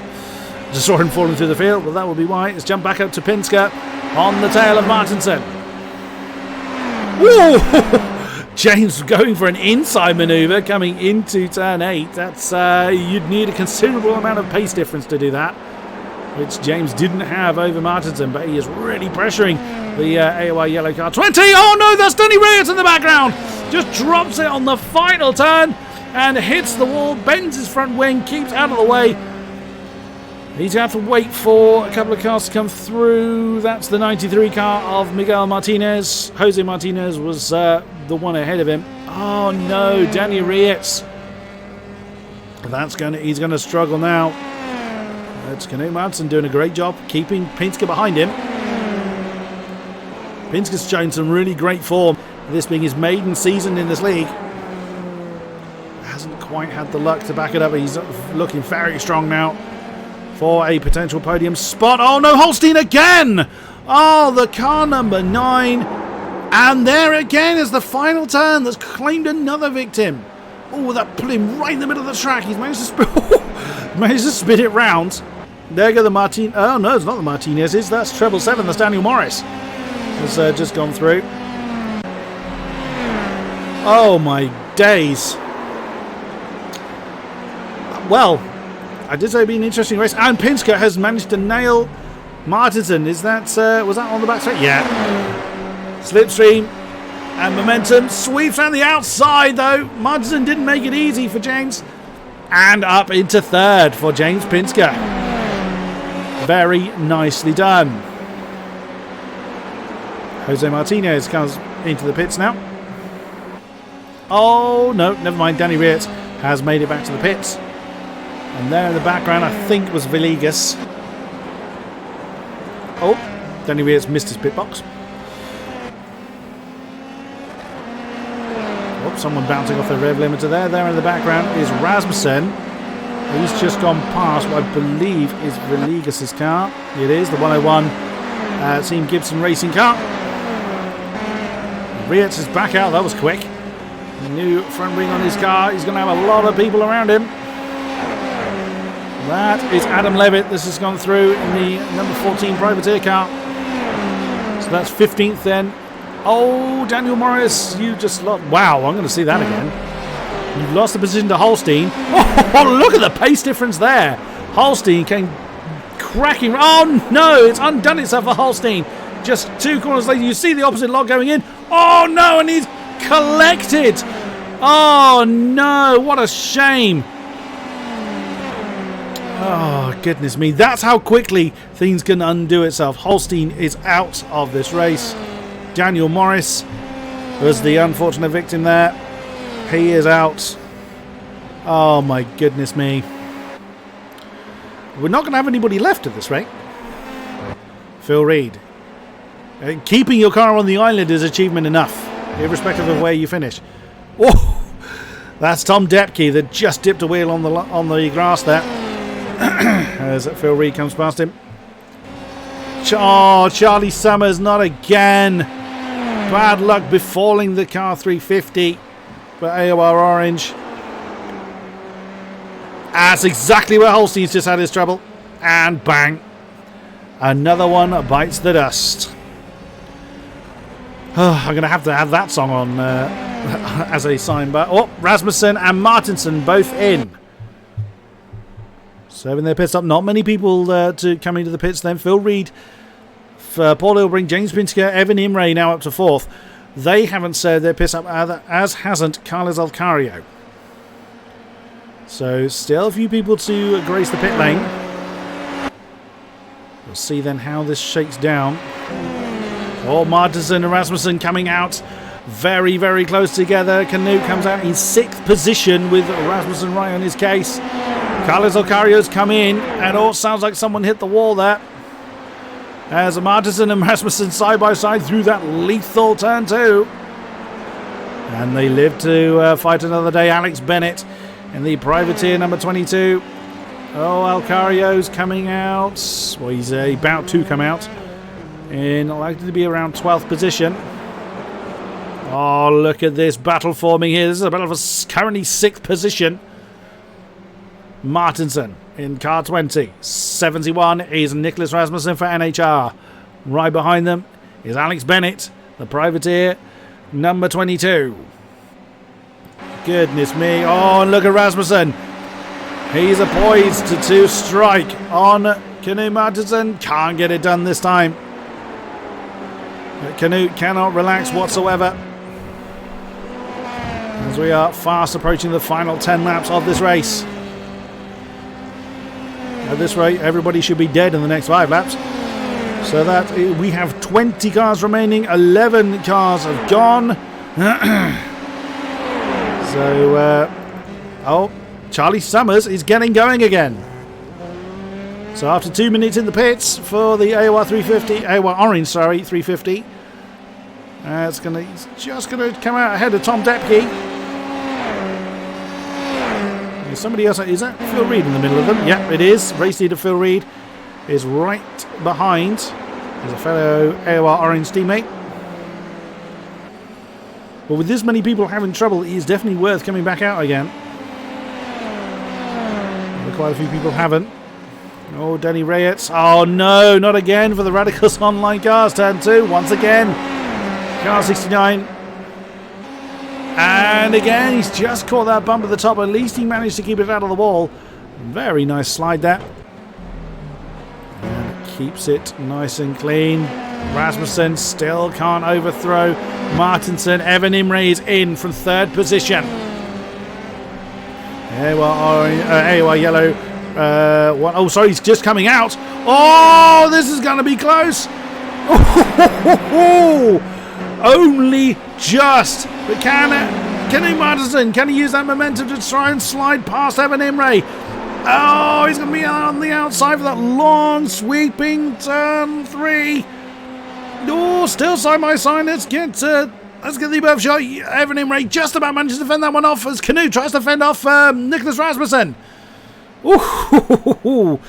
Just saw him falling through the field. Well, that will be why. Let's jump back up to Pinsker on the tail of Martinson. Whoa! James going for an inside manoeuvre coming into turn 8. That's you'd need a considerable amount of pace difference to do that, which James didn't have over Martinson, but he is really pressuring the AOR yellow car. 20! Oh no, that's Danny Reyes in the background! Just drops it on the final turn and hits the wall, bends his front wing, keeps out of the way. He's going to have to wait for a couple of cars to come through. That's the 93 car of Miguel Martinez. Jose Martinez was the one ahead of him. Oh no, Danny Reyes. He's going to struggle now. It's Knut Madsen doing a great job keeping Pinsker behind him. Pinsker's shown some really great form, this being his maiden season in this league. Hasn't quite had the luck to back it up, but he's looking very strong now for a potential podium spot. Oh no, Holstein again! Oh, the car number 9. And there again is the final turn that's claimed another victim. Oh, that put him right in the middle of the track. He's managed to spin it round. There go the Martin. Oh no, it's not the Martinez's. That's treble 7. That's Daniel Morris. Has just gone through. Oh my days. Well, I did say it'd be an interesting race. And Pinsker has managed to nail Martinson. Is that was that on the backside? Yeah. Slipstream and momentum sweeps around the outside though. Martinson didn't make it easy for James. And up into third for James Pinsker. Very nicely done. Jose Martinez comes into the pits now. Oh no, never mind. Danny Reyes has made it back to the pits. And there in the background, I think was Villegas. Oh, Danny Reyes missed his pit box. Oh, someone bouncing off the rev limiter there. There in the background is Rasmussen. He's just gone past what I believe is Villegas' car. It is the 101 Team Gibson racing car. Reyes is back out. That was quick. New front wing on his car. He's going to have a lot of people around him. That is Adam Levitt. This has gone through in the number 14 privateer car. So that's 15th then. Oh, Daniel Morris, you just lost. Wow, I'm going to see that again. You've lost the position to Holstein. Oh, look at the pace difference there. Holstein came cracking. Oh, no, it's undone itself for Holstein. Just 2 corners later, you see the opposite lot going in. Oh, no, and he's collected. Oh, no, what a shame. Oh, goodness me. That's how quickly things can undo itself. Holstein is out of this race. Daniel Morris was the unfortunate victim there. He is out. Oh, my goodness me. We're not going to have anybody left at this rate. Phil Reed. Keeping your car on the island is achievement enough, irrespective of where you finish. Oh, that's Tom Depke that just dipped a wheel on the grass there. As Phil Reed comes past him. Oh, Charlie Summers, not again. Bad luck befalling the car 350. But AOR Orange. That's exactly where Holstein's just had his trouble. And bang. Another one bites the dust. I'm going to have that song on as a sign. But oh, Rasmussen and Martinson both in. Serving their pits up. Not many people to come into the pits then. Phil Reed, Paul Ilbring, James Pinsker, Evan Imre now up to 4th. They haven't served their pits up, as hasn't Carlos Alcario. So still a few people to grace the pit lane. We'll see then how this shakes down. Oh, Martinson and Rasmussen coming out very, very close together. Knut comes out in 6th position with Rasmussen right on his case. Carlos Ocario's come in, and all sounds like someone hit the wall there. As Martinson and Rasmussen side by side through that lethal turn 2. And they live to fight another day. Alex Bennett in the privateer number 22. Oh, Alcario's coming out. Well, he's about to come out. In likely to be around 12th position. Oh, look at this battle forming here. This is a battle for currently 6th position. Martinson in car 20. 71 is Nicholas Rasmussen for NHR. Right behind them is Alex Bennett, the privateer, number 22. Goodness me. Oh, and look at Rasmussen. He's poised to strike on Knut Martinson. Can't get it done this time. Knut cannot relax whatsoever. As we are fast approaching the final 10 laps of this race. At this rate, everybody should be dead in the next 5 laps. So that we have 20 cars remaining. 11 cars have gone. Oh, Charlie Summers is getting going again. So after 2 minutes in the pits for the AOR 350, AOR Orange, sorry, 350. He's just going to come out ahead of Tom Depke. There's somebody else. Is that Phil Reed in the middle of them? Yep, it is. Race leader Phil Reed is right behind his fellow AOR Orange teammate. But with this many people having trouble, it is definitely worth coming back out again. Quite a few people haven't. Oh, Danny Reyes. Oh no, not again for the Radicals Online cars. Turn 2 once again. Car 69. And again, he's just caught that bump at the top. At least he managed to keep it out of the wall. Very nice slide there. And keeps it nice and clean. Rasmussen still can't overthrow Martinson. Evan Imre is in from 3rd position. AOR yellow. Oh, sorry, he's just coming out. Oh, this is going to be close. Only just. But can Martinson, can he use that momentum to try and slide past Evan Imre? Oh, he's going to be on the outside for that long sweeping turn 3. Oh, still side by side. Let's get the above shot. Evan Imre just about manages to fend that one off as Knut tries to fend off Nicholas Rasmussen. Ooh,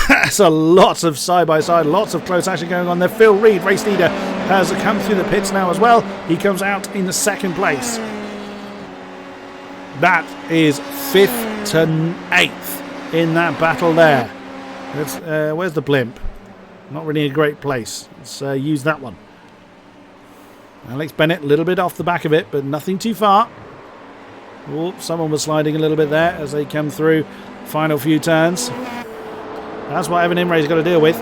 that's a lot of side by side, lots of close action going on there. Phil Reed, race leader, has come through the pits now as well. He comes out in the 2nd place. That is 5th to 8th in that battle there. Where's the blimp? Not really a great place. Let's use that one. Alex Bennett, a little bit off the back of it, but nothing too far. Oh, someone was sliding a little bit there as they come through final few turns. That's what Evan Imre's got to deal with.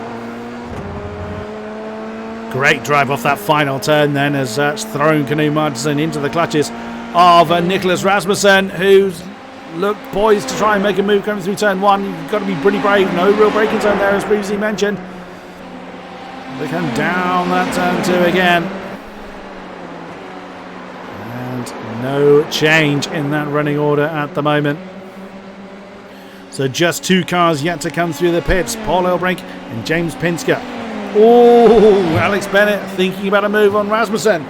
Great drive off that final turn then as that's thrown Knut Martinson into the clutches of Nicholas Rasmussen, who's looked poised to try and make a move coming through turn 1. You've got to be pretty brave. No real braking zone there as previously mentioned. They come down that turn 2 again. And no change in that running order at the moment. So just 2 cars yet to come through the pits. Paul Elbrink and James Pinsker. Oh, Alex Bennett thinking about a move on Rasmussen.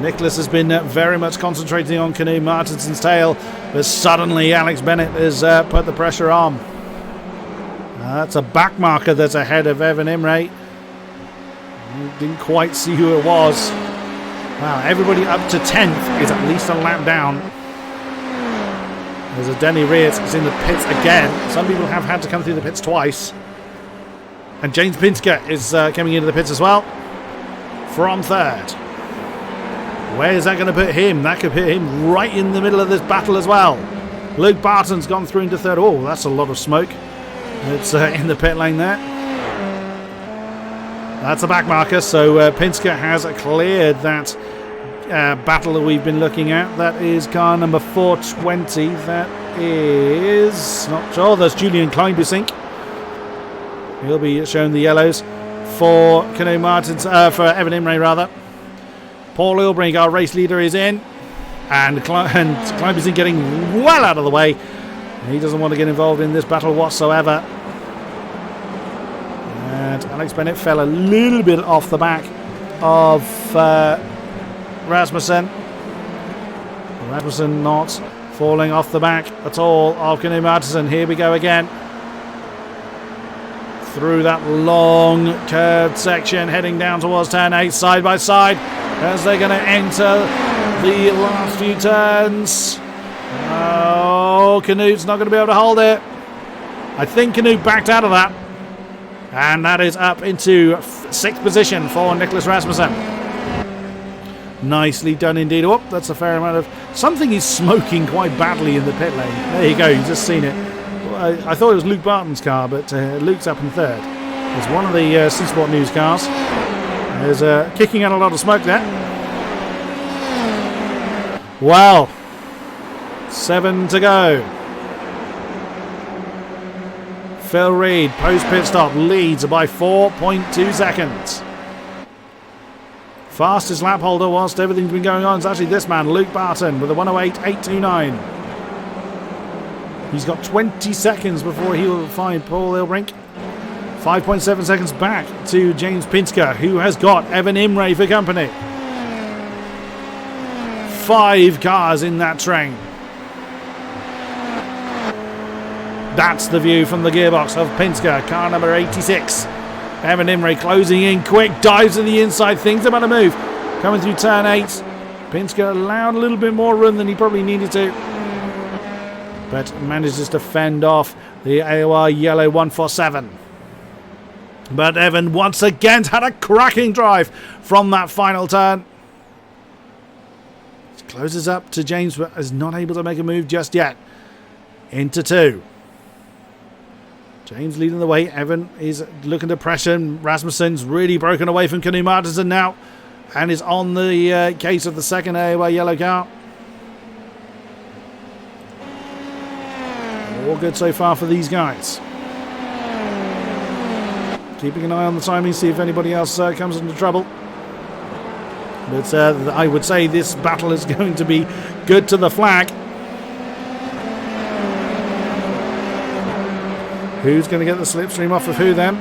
Nicholas has been very much concentrating on Knut Martinson's tail, but suddenly Alex Bennett has put the pressure on. That's a back marker that's ahead of Evan Imre. Didn't quite see who it was. Wow, everybody up to 10th is at least a lap down. There's a Denny Reyes is in the pits again. Some people have had to come through the pits twice. And James Pinsker is coming into the pits as well from 3rd. Where is that going to put him? That could put him right in the middle of this battle as well. Luke Barton's gone through into 3rd. Oh, that's a lot of smoke. It's in the pit lane there. That's a back marker. So Pinsker has cleared that battle that we've been looking at. That is car number 420. That is not sure. That's Julian Kleinbusink. He'll be showing the yellows for Knut Martins, for Evan Imre rather. Paul Elbrink, our race leader, is in, and Kleinbusink getting well out of the way He doesn't want to get involved in this battle whatsoever. And Alex Bennett fell a little bit off the back of Rasmussen. Rasmussen not falling off the back at all of Knut Martinsson. Here we go again. Through that long curved section, heading down towards turn 8, side by side, as they're going to enter the last few turns. Oh, Knut's not going to be able to hold it. I think Knut backed out of that. And that is up into 6th position for Nicholas Rasmussen. Nicely done indeed. Oh, that's a fair amount of... Something is smoking quite badly in the pit lane. There you go, you've just seen it. I thought it was Luke Barton's car, but Luke's up in 3rd. It's one of the C-Sport News cars. There's kicking out a lot of smoke there. Well, 7 to go. Phil Reed, post-pit stop, leads by 4.2 seconds. Fastest lap holder whilst everything's been going on is actually this man, Luke Barton, with a 1:08.829. He's got 20 seconds before he will find Paul Ilbrink. 5.7 seconds back to James Pinsker, who has got Evan Imre for company. 5 cars in that train. That's the view from the gearbox of Pinsker, car number 86. Evan Imre closing in quick, dives to the inside, thinks about a move. Coming through turn 8. Pinsker allowed a little bit more room than he probably needed to, but manages to fend off the AOR yellow 147. But Evan once again had a cracking drive from that final turn. Closes up to James, but is not able to make a move just yet. Into 2. James leading the way. Evan is looking to pressure. Rasmussen's really broken away from Knut Martinsson now and is on the case of the second AOR yellow car. All good so far for these guys. Keeping an eye on the timing, see if anybody else comes into trouble. But I would say this battle is going to be good to the flag. Who's going to get the slipstream off of who then?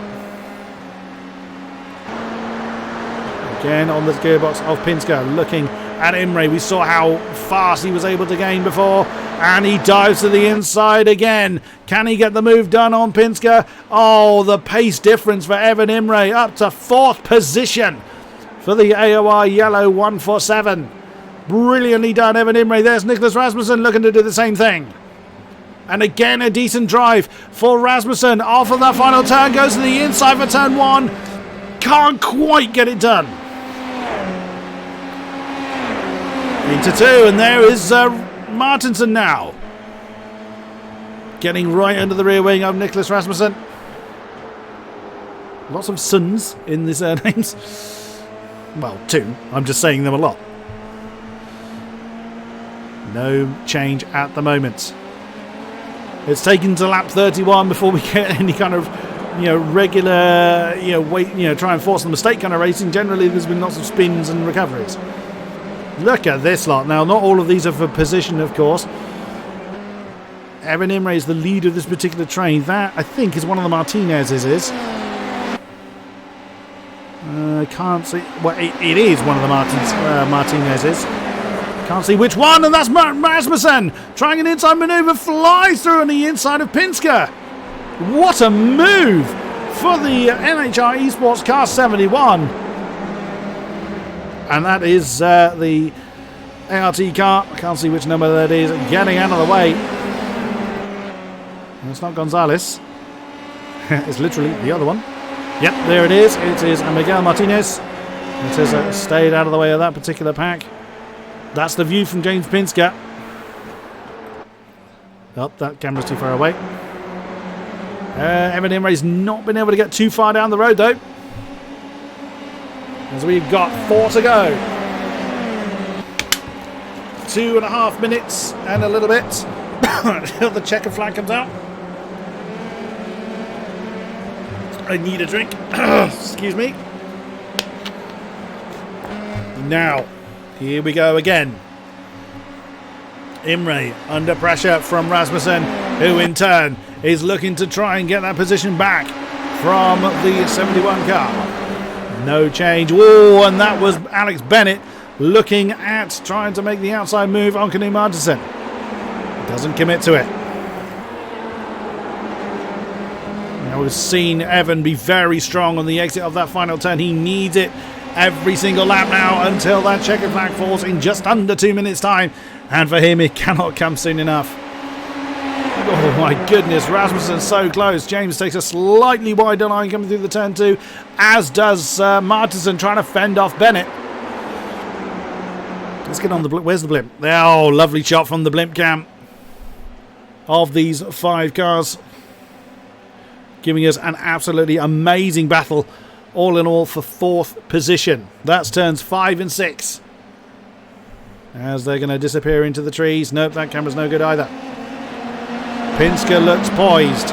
Again on the gearbox of Pinsker, looking at Imre. We saw how fast he was able to gain before, and he dives to the inside again. Can he get the move done on Pinsker? Oh, the pace difference for Evan Imre, up to 4th position for the AOR yellow 147. Brilliantly done, Evan Imre. There's Nicholas Rasmussen looking to do the same thing. And again, a decent drive for Rasmussen. Off of that final turn, goes to the inside for turn 1. Can't quite get it done. Into 2, and there is Martinsson now. Getting right under the rear wing of Nicholas Rasmussen. Lots of sons in these names. Well, 2. I'm just saying them a lot. No change at the moment. It's taken to lap 31 before we get any kind of, regular, try and force the mistake kind of racing. Generally, there's been lots of spins and recoveries. Look at this lot. Now, not all of these are for position, of course. Evan Imre is the lead of this particular train. That, I think, is one of the Martinez's is. I can't see. Well, it is one of the Martinez's. Can't see which one, and that's Rasmussen trying an inside manoeuvre, flies through on the inside of Pinsker. What a move for the NHR Esports Car 71. And that is the ART car. I can't see which number that is. Getting out of the way. And it's not Gonzalez. It's literally the other one. Yep, there it is. It is Miguel Martinez. It has stayed out of the way of that particular pack. That's the view from James Pinsker. Oh, that camera's too far away. Evan Imre's not been able to get too far down the road, though. As we've got 4 to go. 2.5 minutes and a little bit until the checker flag comes out. I need a drink. Excuse me. Now, here we go again. Imre under pressure from Rasmussen. who in turn is looking to try and get that position back from the 71 car. No change. Oh, and that was Alex Bennett looking at trying to make the outside move on Knut Martinsson. Doesn't commit to it. Now we've seen Evan be very strong on the exit of that final turn. He needs it every single lap now until that checkered flag falls in just under 2 minutes time. And for him, it cannot come soon enough. Oh my goodness, Rasmussen so close. James takes a slightly wider line coming through the turn 2, as does Martinsson trying to fend off Bennett. Let's get on the blimp. Where's the blimp? Oh, lovely shot from the blimp cam of these 5 cars, giving us an absolutely amazing battle all in all for 4th position. That's turns 5 and 6 as they're going to disappear into the trees. Nope, that camera's no good either. Pinsker looks poised.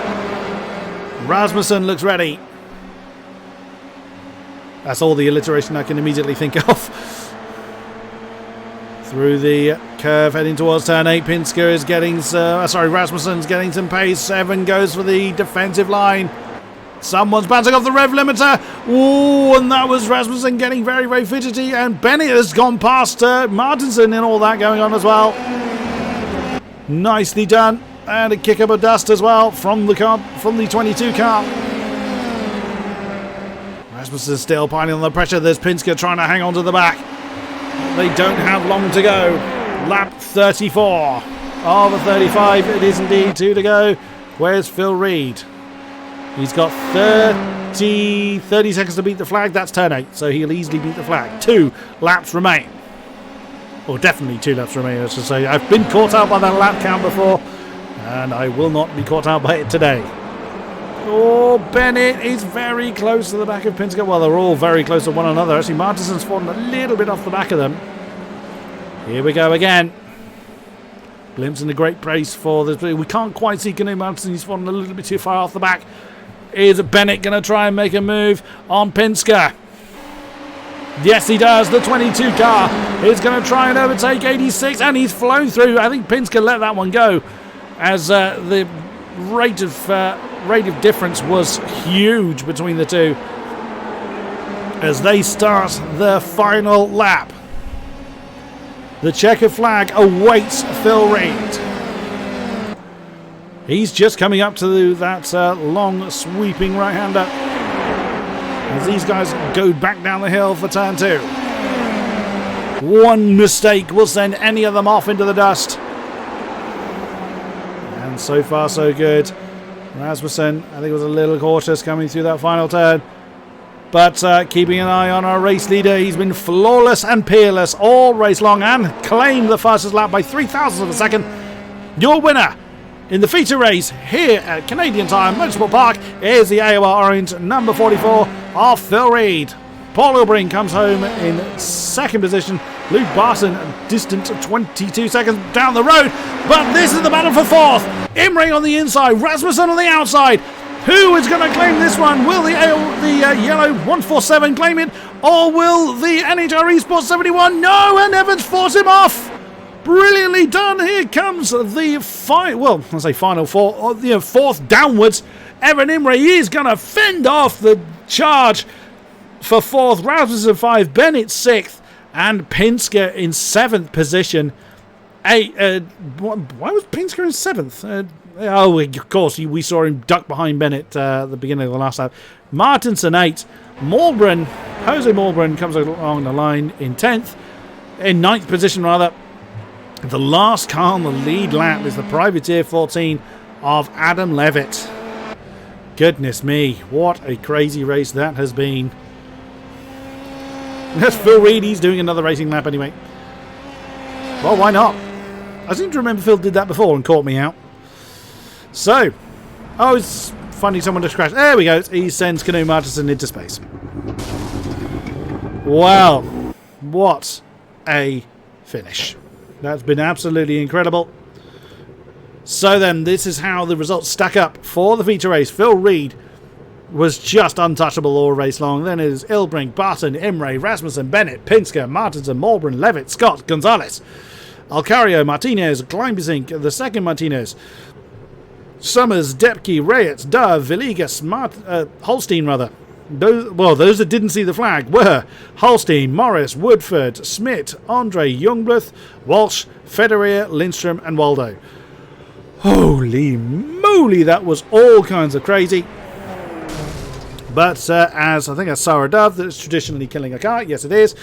Rasmussen looks ready. That's all the alliteration I can immediately think of. Through the curve heading towards turn 8, Pinsker is getting Rasmussen's getting some pace. Evan goes for the defensive line. Someone's bouncing off the rev limiter. Ooh, and that was Rasmussen getting very, very fidgety, and Bennett has gone past Martinsson and all that going on as well. Nicely done. And a kick up of dust as well from the car, from the 22 car. Rasmussen still piling on the pressure. There's Pinsker trying to hang on to the back. They don't have long to go. Lap 34 of the 35. It is indeed 2 to go. Where's Phil Reed? He's got 30 seconds to beat the flag. That's turn 8, so he'll easily beat the flag. 2 laps remain. Or definitely 2 laps remain, I should say. I've been caught out by that lap count before, and I will not be caught out by it today. Oh, Bennett is very close to the back of Pinsker. Well, they're all very close to one another. Actually, Martinson's fallen a little bit off the back of them. Here we go again. Blimps in a great place for this. We can't quite see Knut Martinsson. He's fallen a little bit too far off the back. Is Bennett going to try and make a move on Pinsker? Yes, he does. The 22 car is going to try and overtake 86, and he's flown through. I think Pinsker let that one go, as the rate of difference was huge between the two as they start the final lap. The checkered flag awaits Phil Reed. He's just coming up to that long sweeping right-hander as these guys go back down the hill for turn 2. One mistake will send any of them off into the dust. And so far so good. Rasmussen, I think, was a little cautious coming through that final turn. But keeping an eye on our race leader, he's been flawless and peerless all race long and claimed the fastest lap by 0.003 of a second. Your winner in the feature race here at Canadan Tire Motorsport Park is the AOR Orange number 44 of Phil Reed. Paul Ilbring comes home in 2nd position. Luke Barton distant 22 seconds down the road. But this is the battle for 4th. Imre on the inside, Rasmussen on the outside. Who is going to claim this one? Will the yellow 147 claim it? Or will the NHR Esports 71? No, and Evans force him off. Brilliantly done. Here comes the final 4th downwards. Evan Imre is going to fend off the charge for 4th. Rasmussen 5, Bennett 6th, and Pinsker in 7th position. Why was Pinsker in 7th? Of course, we saw him duck behind Bennett at the beginning of the last lap. Martinsson 8. Jose Malbran comes along the line in 10th. In 9th position, rather. The last car on the lead lap is the Privateer 14 of Adam Levitt. Goodness me, what a crazy race that has been. That's Phil Reed. He's doing another racing lap anyway. Well, why not? I seem to remember Phil did that before and caught me out. So, it's funny someone just crashed. There we go. He sends Knut Martinsson into space. Wow, what a finish. That's been absolutely incredible. So then, this is how the results stack up for the feature race. Phil Reed was just untouchable all race long. Then it is Ilbrink, Barton, Imre, Rasmussen, Bennett, Pinsker, Martinsson, Malbran, Levitt, Scott, Gonzalez, Alcario, Martinez, Gleimbesink, the second Martinez, Summers, Depke, Rayet, Dove, Villegas, Holstein rather. Those that didn't see the flag were Holstein, Morris, Woodford, Smith, Andre, Youngblood, Walsh, Federer, Lindstrom and Waldo. Holy moly, that was all kinds of crazy. But as I think that's Sarah Dove that's traditionally killing a car. Yes, it is.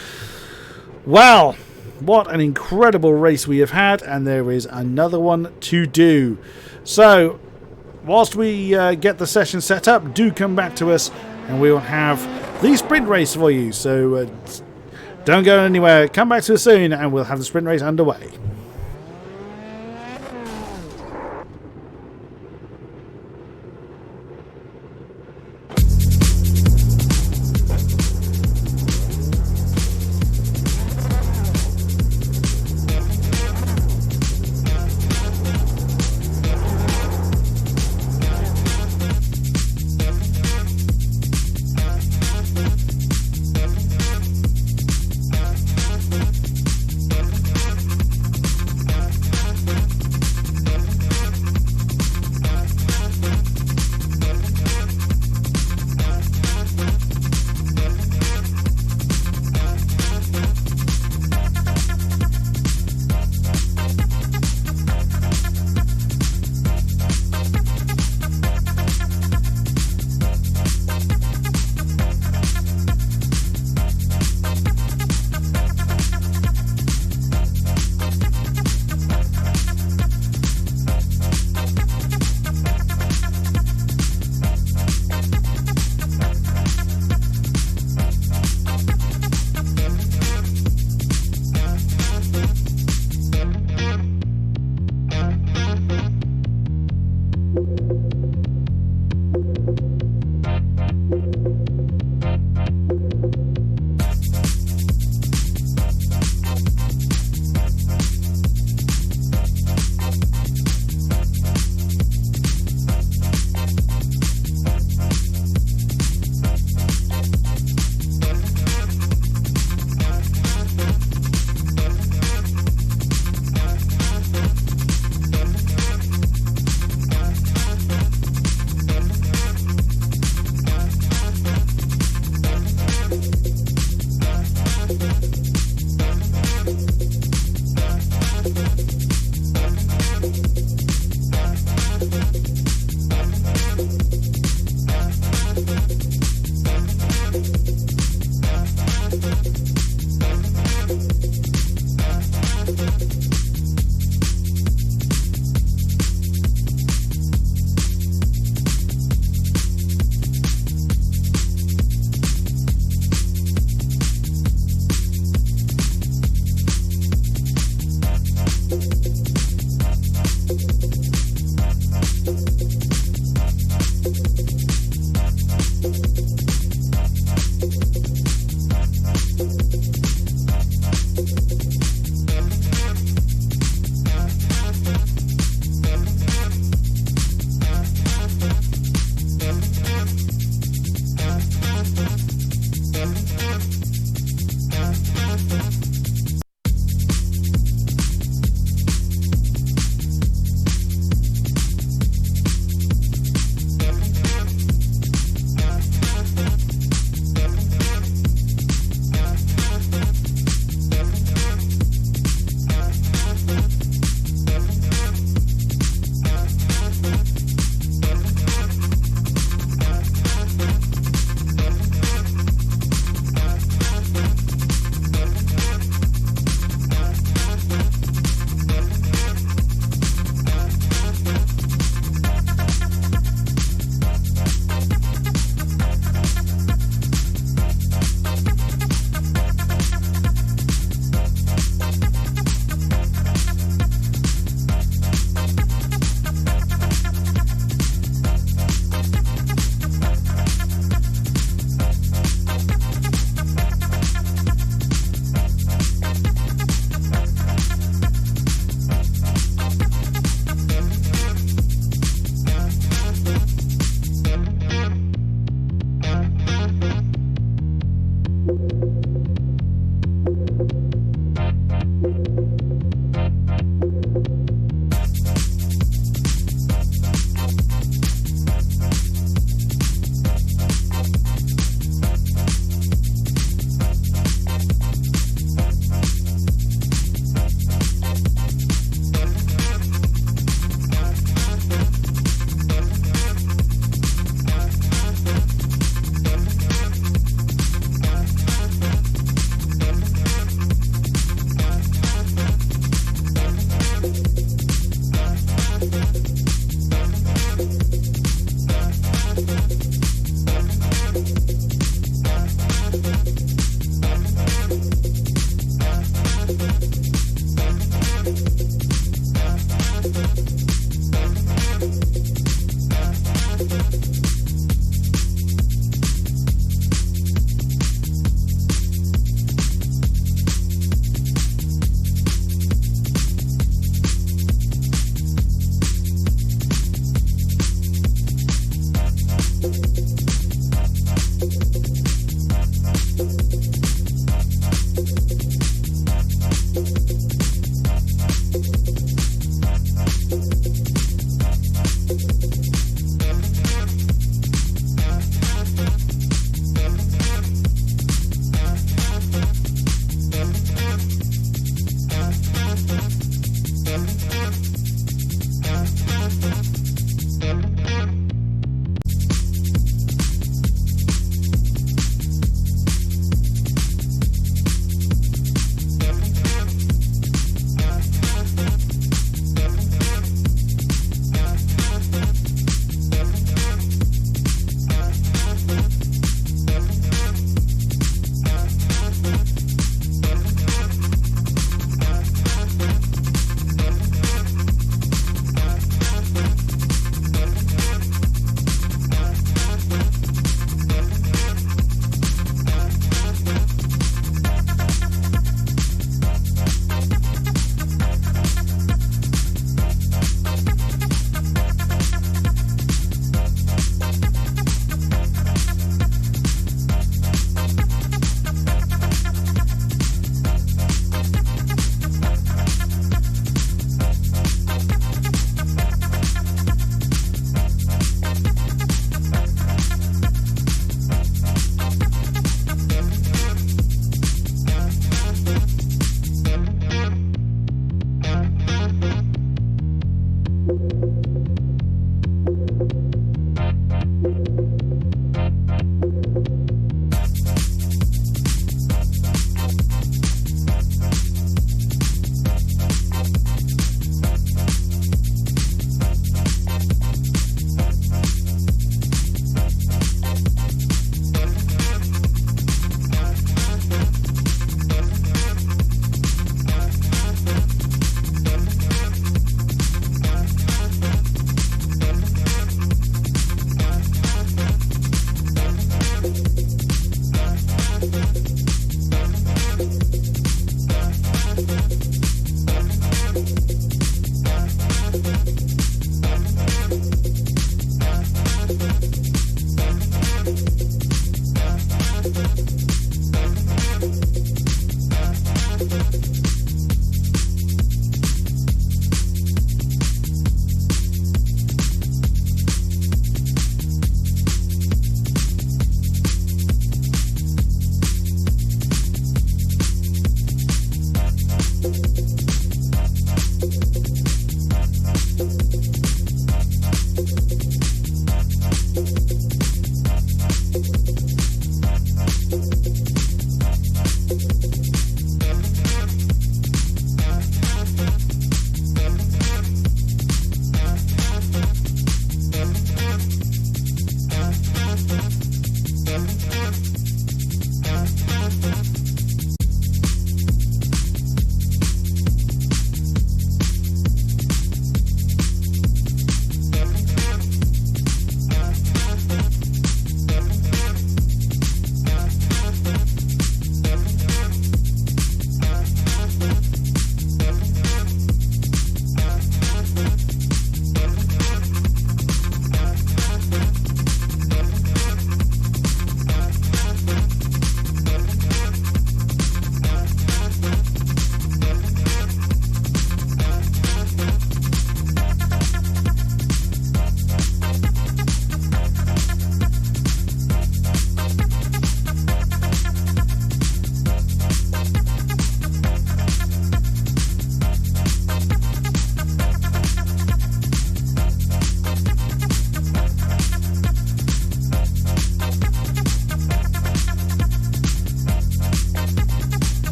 Well, what an incredible race we have had, and there is another one to do. So, whilst we get the session set up, do come back to us and we will have the sprint race for you. So, don't go anywhere. Come back to us soon and we'll have the sprint race underway.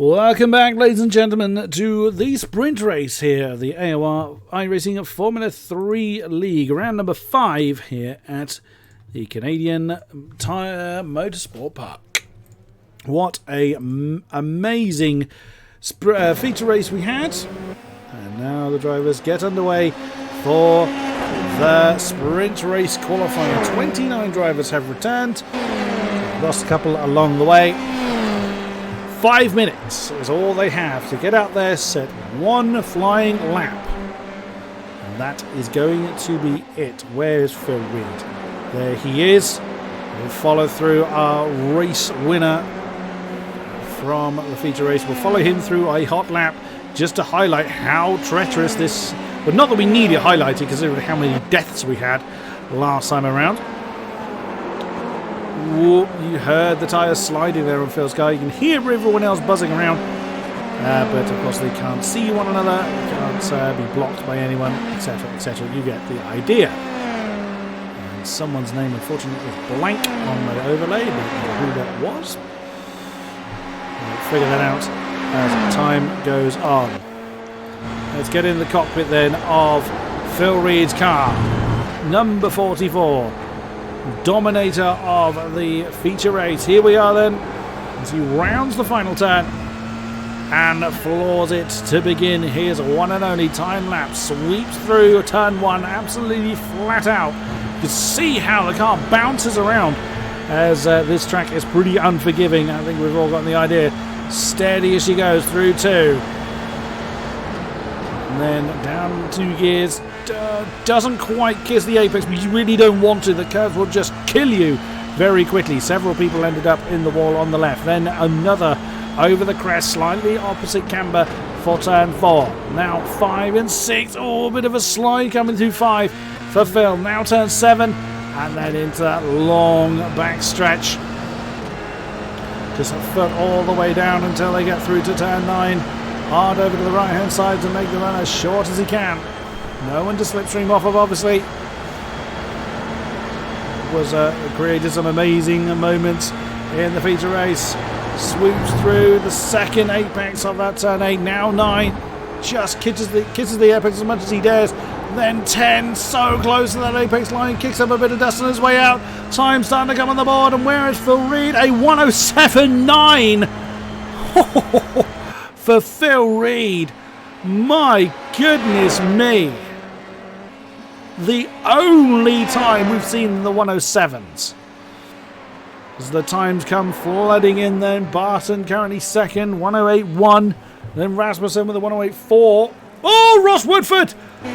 Welcome back, ladies and gentlemen, to the sprint race here, the AOR iRacing Formula 3 League, round number 5 here at the Canadan Tire Motorsport Park. What a amazing feature race we had. And now the drivers get underway for the sprint race qualifying. 29 drivers have returned. Lost a couple along the way. 5 minutes is all they have to get out there, set one flying lap. And that is going to be it. Where's Phil Reed? There he is. We'll follow through our race winner from the feature race. We'll follow him through a hot lap just to highlight how treacherous this... But not that we need it highlighted, considering how many deaths we had last time around. Whoa, you heard the tyres sliding there on Phil's car. You can hear everyone else buzzing around. But of course they can't see one another. Can't be blocked by anyone, etc, etc. You get the idea. And someone's name unfortunately is blank on my overlay. Don't know who that was. We'll figure that out as time goes on. Let's get in the cockpit then of Phil Reed's car. Number 44. Dominator of the feature race. Here we are then as he rounds the final turn and floors it to begin his one and only time lapse. Sweeps through turn 1 absolutely flat out. You can see how the car bounces around as this track is pretty unforgiving. I think we've all got the idea. Steady as she goes through 2. And then down 2 gears. Doesn't quite kiss the apex, but you really don't want to. The curves will just kill you very quickly. Several people ended up in the wall on the left. Then another over the crest, slightly opposite camber for turn 4. Now 5 and 6. Oh, a bit of a slide coming through 5 for Phil. Now turn 7, and then into that long back stretch. Just a foot all the way down until they get through to turn 9. Hard over to the right hand side to make the run as short as he can. No one to slipstream off of, obviously. Was created some amazing moments in the feature race. Swoops through the second apex of that turn 8. Now 9. Just kisses the apex as much as he dares. Then 10. So close to that apex line. Kicks up a bit of dust on his way out. Time starting to come on the board. And where is Phil Reed? A 107.9 for Phil Reed. My goodness me. The only time we've seen the 107s. As the times come flooding in then. Barton currently second, 108.1. Then Rasmussen with a 108.4. Oh, Ross Woodford!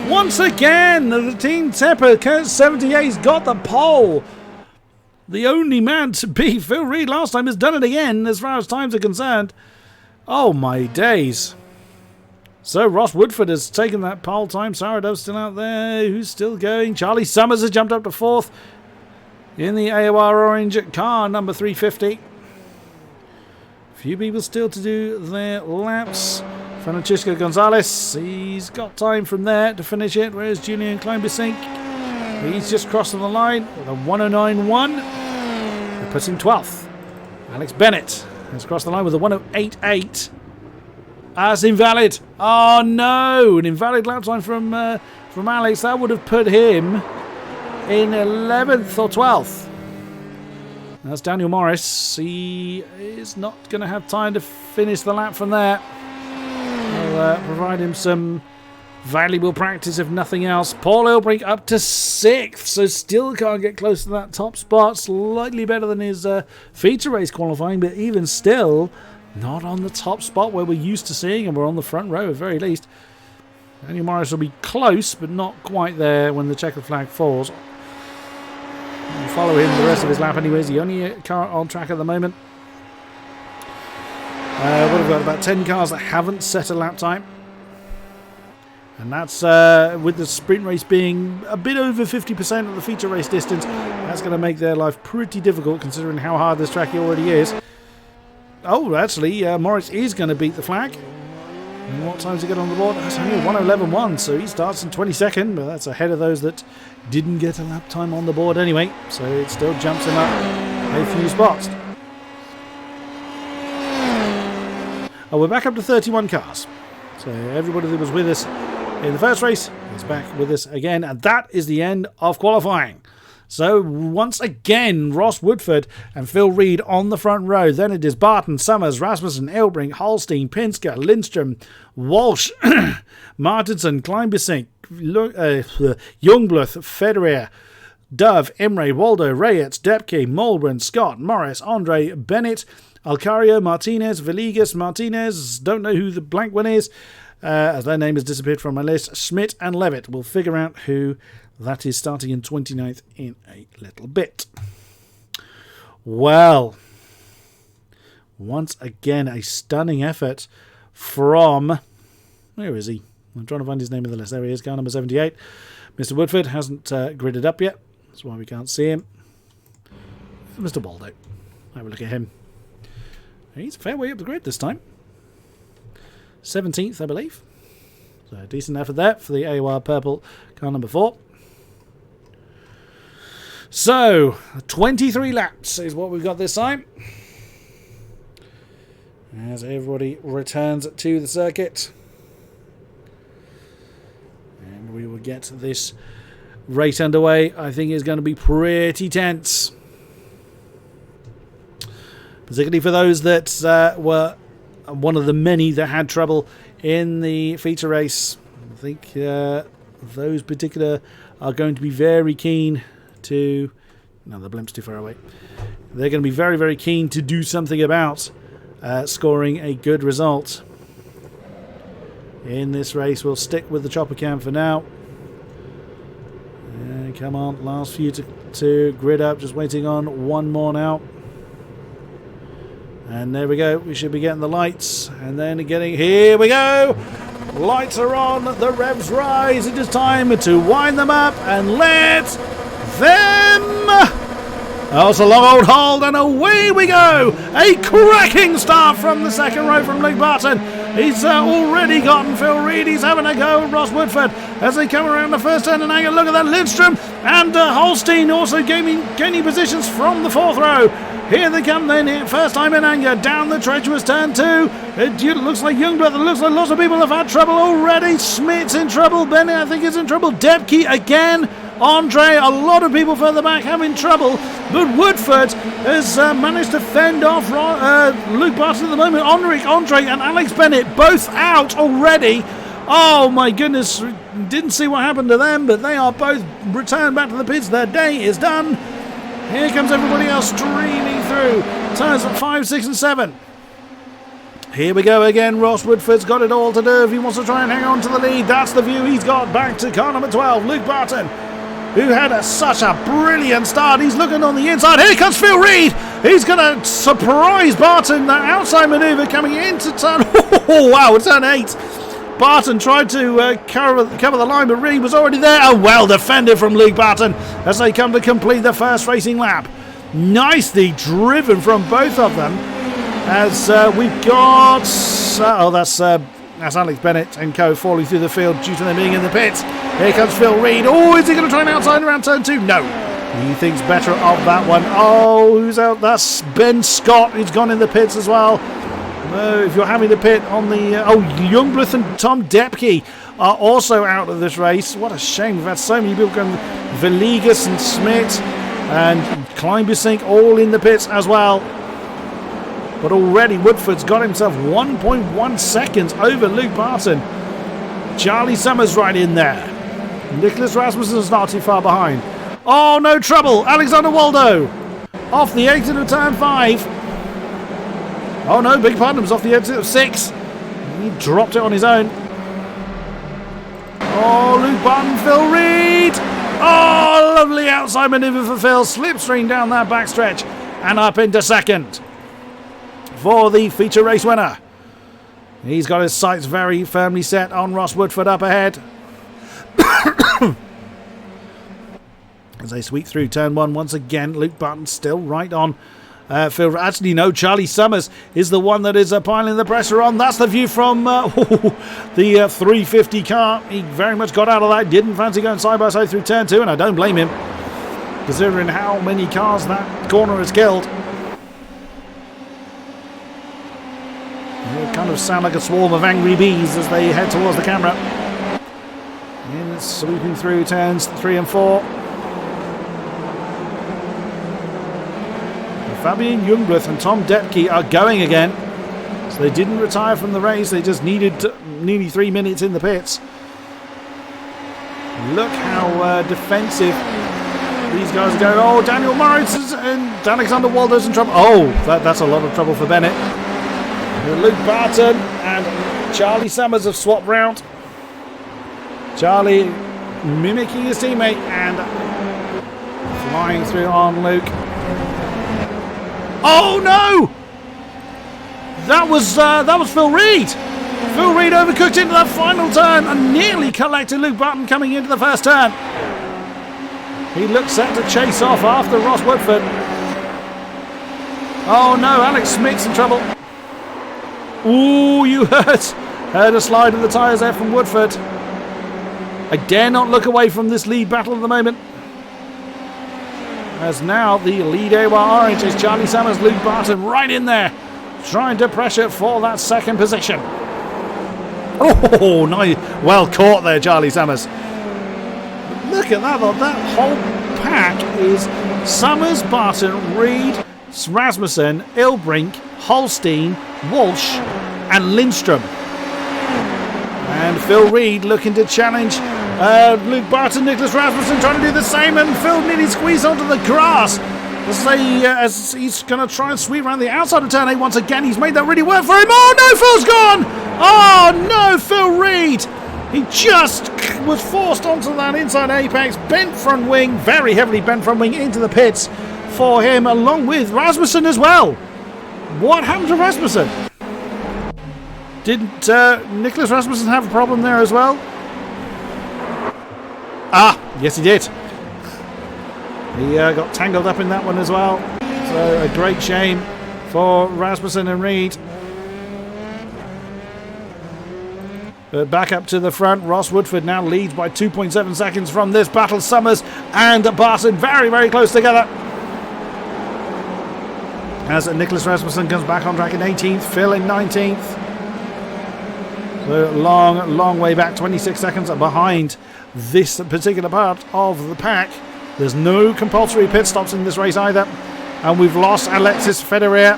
Once again, the Team Tepper, Kurt 78's got the pole. The only man to beat Phil Reed last time has done it again as far as times are concerned. Oh my days. So Ross Woodford has taken that pole time. Sarado's still out there. Who's still going? Charlie Summers has jumped up to 4th in the AOR orange car, number 350. Few people still to do their laps. Francisco Gonzalez, he's got time from there to finish it. Where's Julian Kleinbesink? He's just crossing the line with a 109.1. That puts him 12th. Alex Bennett has crossed the line with a 108.8. As invalid. Oh no, an invalid lap time from Alex. That would have put him in 11th or 12th. That's Daniel Morris. He is not going to have time to finish the lap from there. We'll provide him some valuable practice if nothing else. Paul Elbrink up to 6th, so still can't get close to that top spot. Slightly better than his feature race qualifying, but even still... not on the top spot where we're used to seeing him. We're on the front row at very least. Daniel Morris will be close, but not quite there when the checkered flag falls. We'll follow him the rest of his lap anyways. The only car on track at the moment. What have we got? About 10 cars that haven't set a lap time. And that's with the sprint race being a bit over 50% of the feature race distance. That's going to make their life pretty difficult considering how hard this track already is. Oh, actually, Morris is going to beat the flag. And what time does he get on the board? That's only 1:11.1, so he starts in 22nd, but that's ahead of those that didn't get a lap time on the board anyway. So it still jumps him up a few spots. Oh, we're back up to 31 cars. So everybody that was with us in the first race is back with us again. And that is the end of qualifying. So once again, Ross Woodford and Phil Reed on the front row. Then it is Barton, Summers, Rasmussen, Elbrink, Holstein, Pinsker, Lindstrom, Walsh, Martinson, Kleinbesink, Youngbluth, Federer, Dove, Imre, Waldo, Reyes, Depke, Mulgren, Scott, Morris, Andre, Bennett, Alcario, Martinez, Villegas, Martinez, don't know who the blank one is, as their name has disappeared from my list, Schmidt and Levitt. We'll figure out who that is starting in 29th in a little bit. Well, once again, a stunning effort from... Where is he? I'm trying to find his name in the list. There he is, car number 78. Mr. Woodford hasn't gridded up yet. That's why we can't see him. Mr. Waldo. Have a look at him. He's a fair way up the grid this time. 17th, I believe. So a decent effort there for the AOR purple car number 4. So, 23 laps is what we've got this time. As everybody returns to the circuit. And we will get this race underway. I think it's going to be pretty tense. Particularly for those that were one of the many that had trouble in the feature race. I think those particular are going to be very keen to... No, the blimp's too far away. They're going to be very, very keen to do something about scoring a good result in this race. We'll stick with the chopper cam for now. Come on, last few to grid up. Just waiting on one more now. And there we go. We should be getting the lights. And then getting... Here we go! Lights are on. The revs rise. It is time to wind them up and let them... Oh, it's a long old hold, and away we go! A cracking start from the second row from Luke Barton. He's already gotten Phil Reed. He's having a go at Ross Woodford as they come around the first turn and angle. Look at that, Lindstrom and Holstein also gaining positions from the fourth row. Here they come then, first time in anger, down the treacherous turn 2. It looks like Youngblood, it looks like lots of people have had trouble already. Schmidt's in trouble, Bennett I think is in trouble, Depke again, Andre, a lot of people further back having trouble, but Woodford has managed to fend off Luke Barton at the moment. Andre and Alex Bennett both out already. Oh my goodness, didn't see what happened to them, but they are both returned back to the pits. Their day is done. Here comes everybody else streaming through. Turns at 5, 6 and 7. Here we go again. Ross Woodford's got it all to do if he wants to try and hang on to the lead. That's the view he's got. Back to car number 12, Luke Barton, who had such a brilliant start. He's looking on the inside. Here comes Phil Reed. He's going to surprise Barton. That outside manoeuvre coming into turn... Oh, wow, turn 8. Barton tried to cover the line, but Reed was already there. Oh, well defended from Luke Barton as they come to complete the first racing lap. Nicely driven from both of them. As we've got... that's Alex Bennett and co falling through the field due to them being in the pits. Here comes Phil Reed. Oh, is he going to try and outside around turn 2? No. He thinks better of that one. Oh, who's out? That's Ben Scott, who's gone in the pits as well. If you're having to pit on the... Youngbluth and Tom Depke are also out of this race. What a shame. We've had so many people going. Villegas and Schmidt and Kleinbesink all in the pits as well. But already Woodford's got himself 1.1 seconds over Luke Barton. Charlie Summers right in there. Nicholas Rasmussen's not too far behind. Oh, no trouble. Alexander Waldo off the exit of turn 5. Oh no, big pardon, was off the exit of 6. He dropped it on his own. Oh, Luke Barton, Phil Reed. Oh, lovely outside manoeuvre for Phil. Slipstream down that backstretch and up into second for the feature race winner. He's got his sights very firmly set on Ross Woodford up ahead. As they sweep through turn 1 once again, Luke Barton still right on. Phil, actually, no, Charlie Summers is the one that is piling the pressure on. That's the view from the 350 car. He very much got out of that. Didn't fancy going side by side through turn 2, and I don't blame him, considering how many cars that corner has killed. It kind of just sound like a swarm of angry bees as they head towards the camera. And sweeping through turns 3 and 4. Fabian Jungbreth and Tom Depke are going again. So they didn't retire from the race. They just needed nearly 3 minutes in the pits. Look how defensive these guys are going. Oh, Daniel Moritz and Alexander Waldo's in trouble. Oh, that's a lot of trouble for Bennett. Luke Barton and Charlie Summers have swapped round. Charlie mimicking his teammate and flying through on Luke. Oh no! That was Phil Reed. Phil Reed overcooked into that final turn and nearly collected Luke Barton coming into the first turn. He looks set to chase off after Ross Woodford. Oh no, Alex Smith's in trouble. Ooh, you heard a slide of the tyres there from Woodford. I dare not look away from this lead battle at the moment. As now the lead AOR orange is Charlie Summers, Luke Barton right in there, trying to pressure for that second position. Oh, nice. Well caught there, Charlie Summers. Look at that, that whole pack is Summers, Barton, Reed, Rasmussen, Ilbrink, Holstein, Walsh and Lindstrom. And Phil Reed looking to challenge Luke Barton, Nicholas Rasmussen trying to do the same, and Phil nearly squeezed onto the grass as he's going to try and sweep around the outside of turn 8 once again. He's made that really work for him. Oh no, Phil's gone! Oh no, Phil Reed! He just was forced onto that inside apex, bent front wing, very heavily bent front wing into the pits for him, along with Rasmussen as well. What happened to Rasmussen? Didn't Nicholas Rasmussen have a problem there as well? Ah, yes he did. He got tangled up in that one as well. So a great shame for Rasmussen and Reed. But back up to the front, Ross Woodford now leads by 2.7 seconds from this battle. Summers and Barton very, very close together. As Nicholas Rasmussen comes back on track in 18th, Phil in 19th. So long way back, 26 seconds behind this particular part of the pack. There's no compulsory pit stops in this race either. And we've lost Alexis Federer.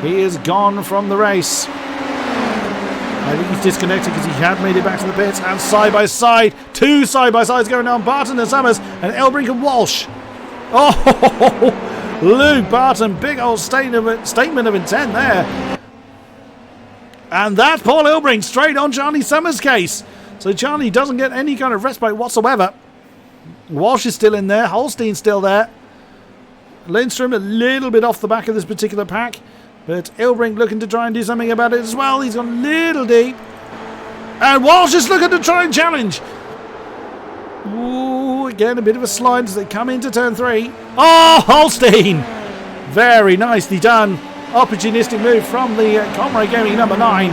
He is gone from the race. I think he's disconnected because he had made it back to the pits. And side by side, two side by sides going on, Barton and Summers and Elbrink and Walsh. Oh, Luke Barton, big old statement of intent there. And that's Paul Elbrink straight on Charlie Summers' case. So Charlie doesn't get any kind of respite whatsoever. Walsh is still in there. Holstein's still there. Lindstrom a little bit off the back of this particular pack. But Elbrink looking to try and do something about it as well. He's gone a little deep. And Walsh is looking to try and challenge. Ooh, again a bit of a slide as they come into turn 3. Oh, Holstein! Very nicely done. Opportunistic move from the Comrade Gaming number 9.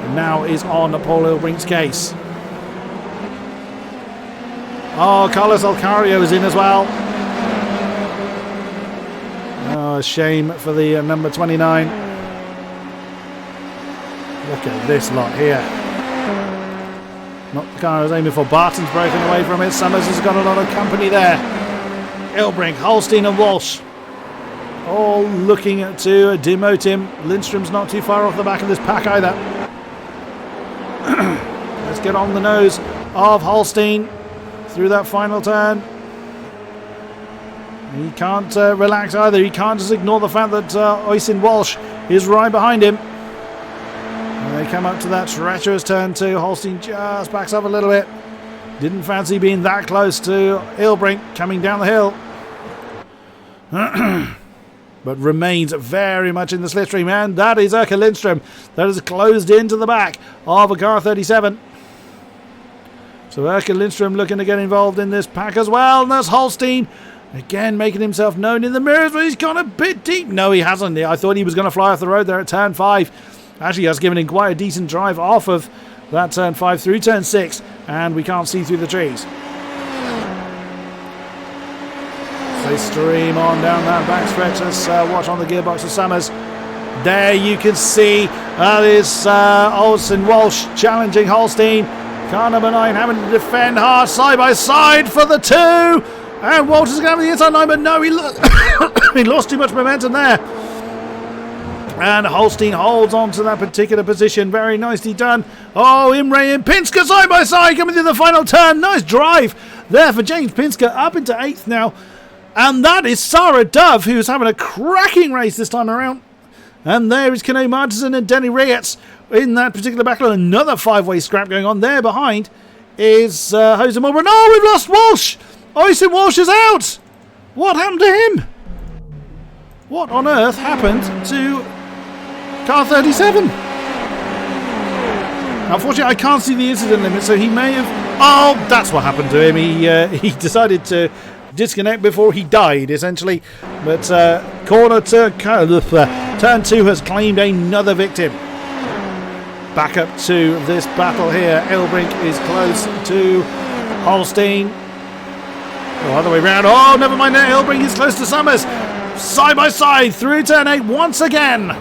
And now is on Paul Elbrink's case. Oh, Carlos Alcario is in as well. Oh, shame for the number 29. Look at this lot here. Not the car I was aiming for. Barton's broken away from it. Summers has got a lot of company there. Elbrink, Holstein and Walsh all looking to demote him. Lindstrom's not too far off the back of this pack either. Let's get on the nose of Holstein through that final turn. He can't relax either. He can't just ignore the fact that Oisin Walsh is right behind him. And they come up to that treacherous turn 2. Holstein just backs up a little bit. Didn't fancy being that close to Elbrink coming down the hill. But remains very much in the slipstream. And that is Erka Lindstrom. That is closed into the back of a car 37. So Erka Lindstrom looking to get involved in this pack as well. And that's Holstein. Again, making himself known in the mirrors, but he's gone a bit deep. No, he hasn't. I thought he was going to fly off the road there at turn 5. Actually, has given him quite a decent drive off of that turn 5 through turn 6, and we can't see through the trees. So they stream on down that backstretch. Let's watch on the gearbox of Summers. There you can see that is Olsen Walsh challenging Holstein. Car number 9 having to defend hard side by side for the 2. And Walsh is going to have the inside line, but no, he lost too much momentum there. And Holstein holds on to that particular position. Very nicely done. Oh, Imre and Pinsker side by side coming through the final turn. Nice drive there for James Pinsker, up into 8th now. And that is Sarah Dove, who's having a cracking race this time around. And there is Kane Martinson and Denny Reyes in that particular battle. Another 5-way scrap going on. There behind is Jose Morgan. Oh, we've lost Walsh. Oysen Walsh is out. What happened to him? What on earth happened to car 37? Unfortunately, I can't see the incident limit, so he may have... Oh, that's what happened to him. He decided to disconnect before he died, essentially. But corner to turn 2 has claimed another victim. Back up to this battle here. Elbrink is close to Holstein. Oh, other way round. Oh, never mind there. Elbrink is close to Summers. Side by side through turn 8 once again.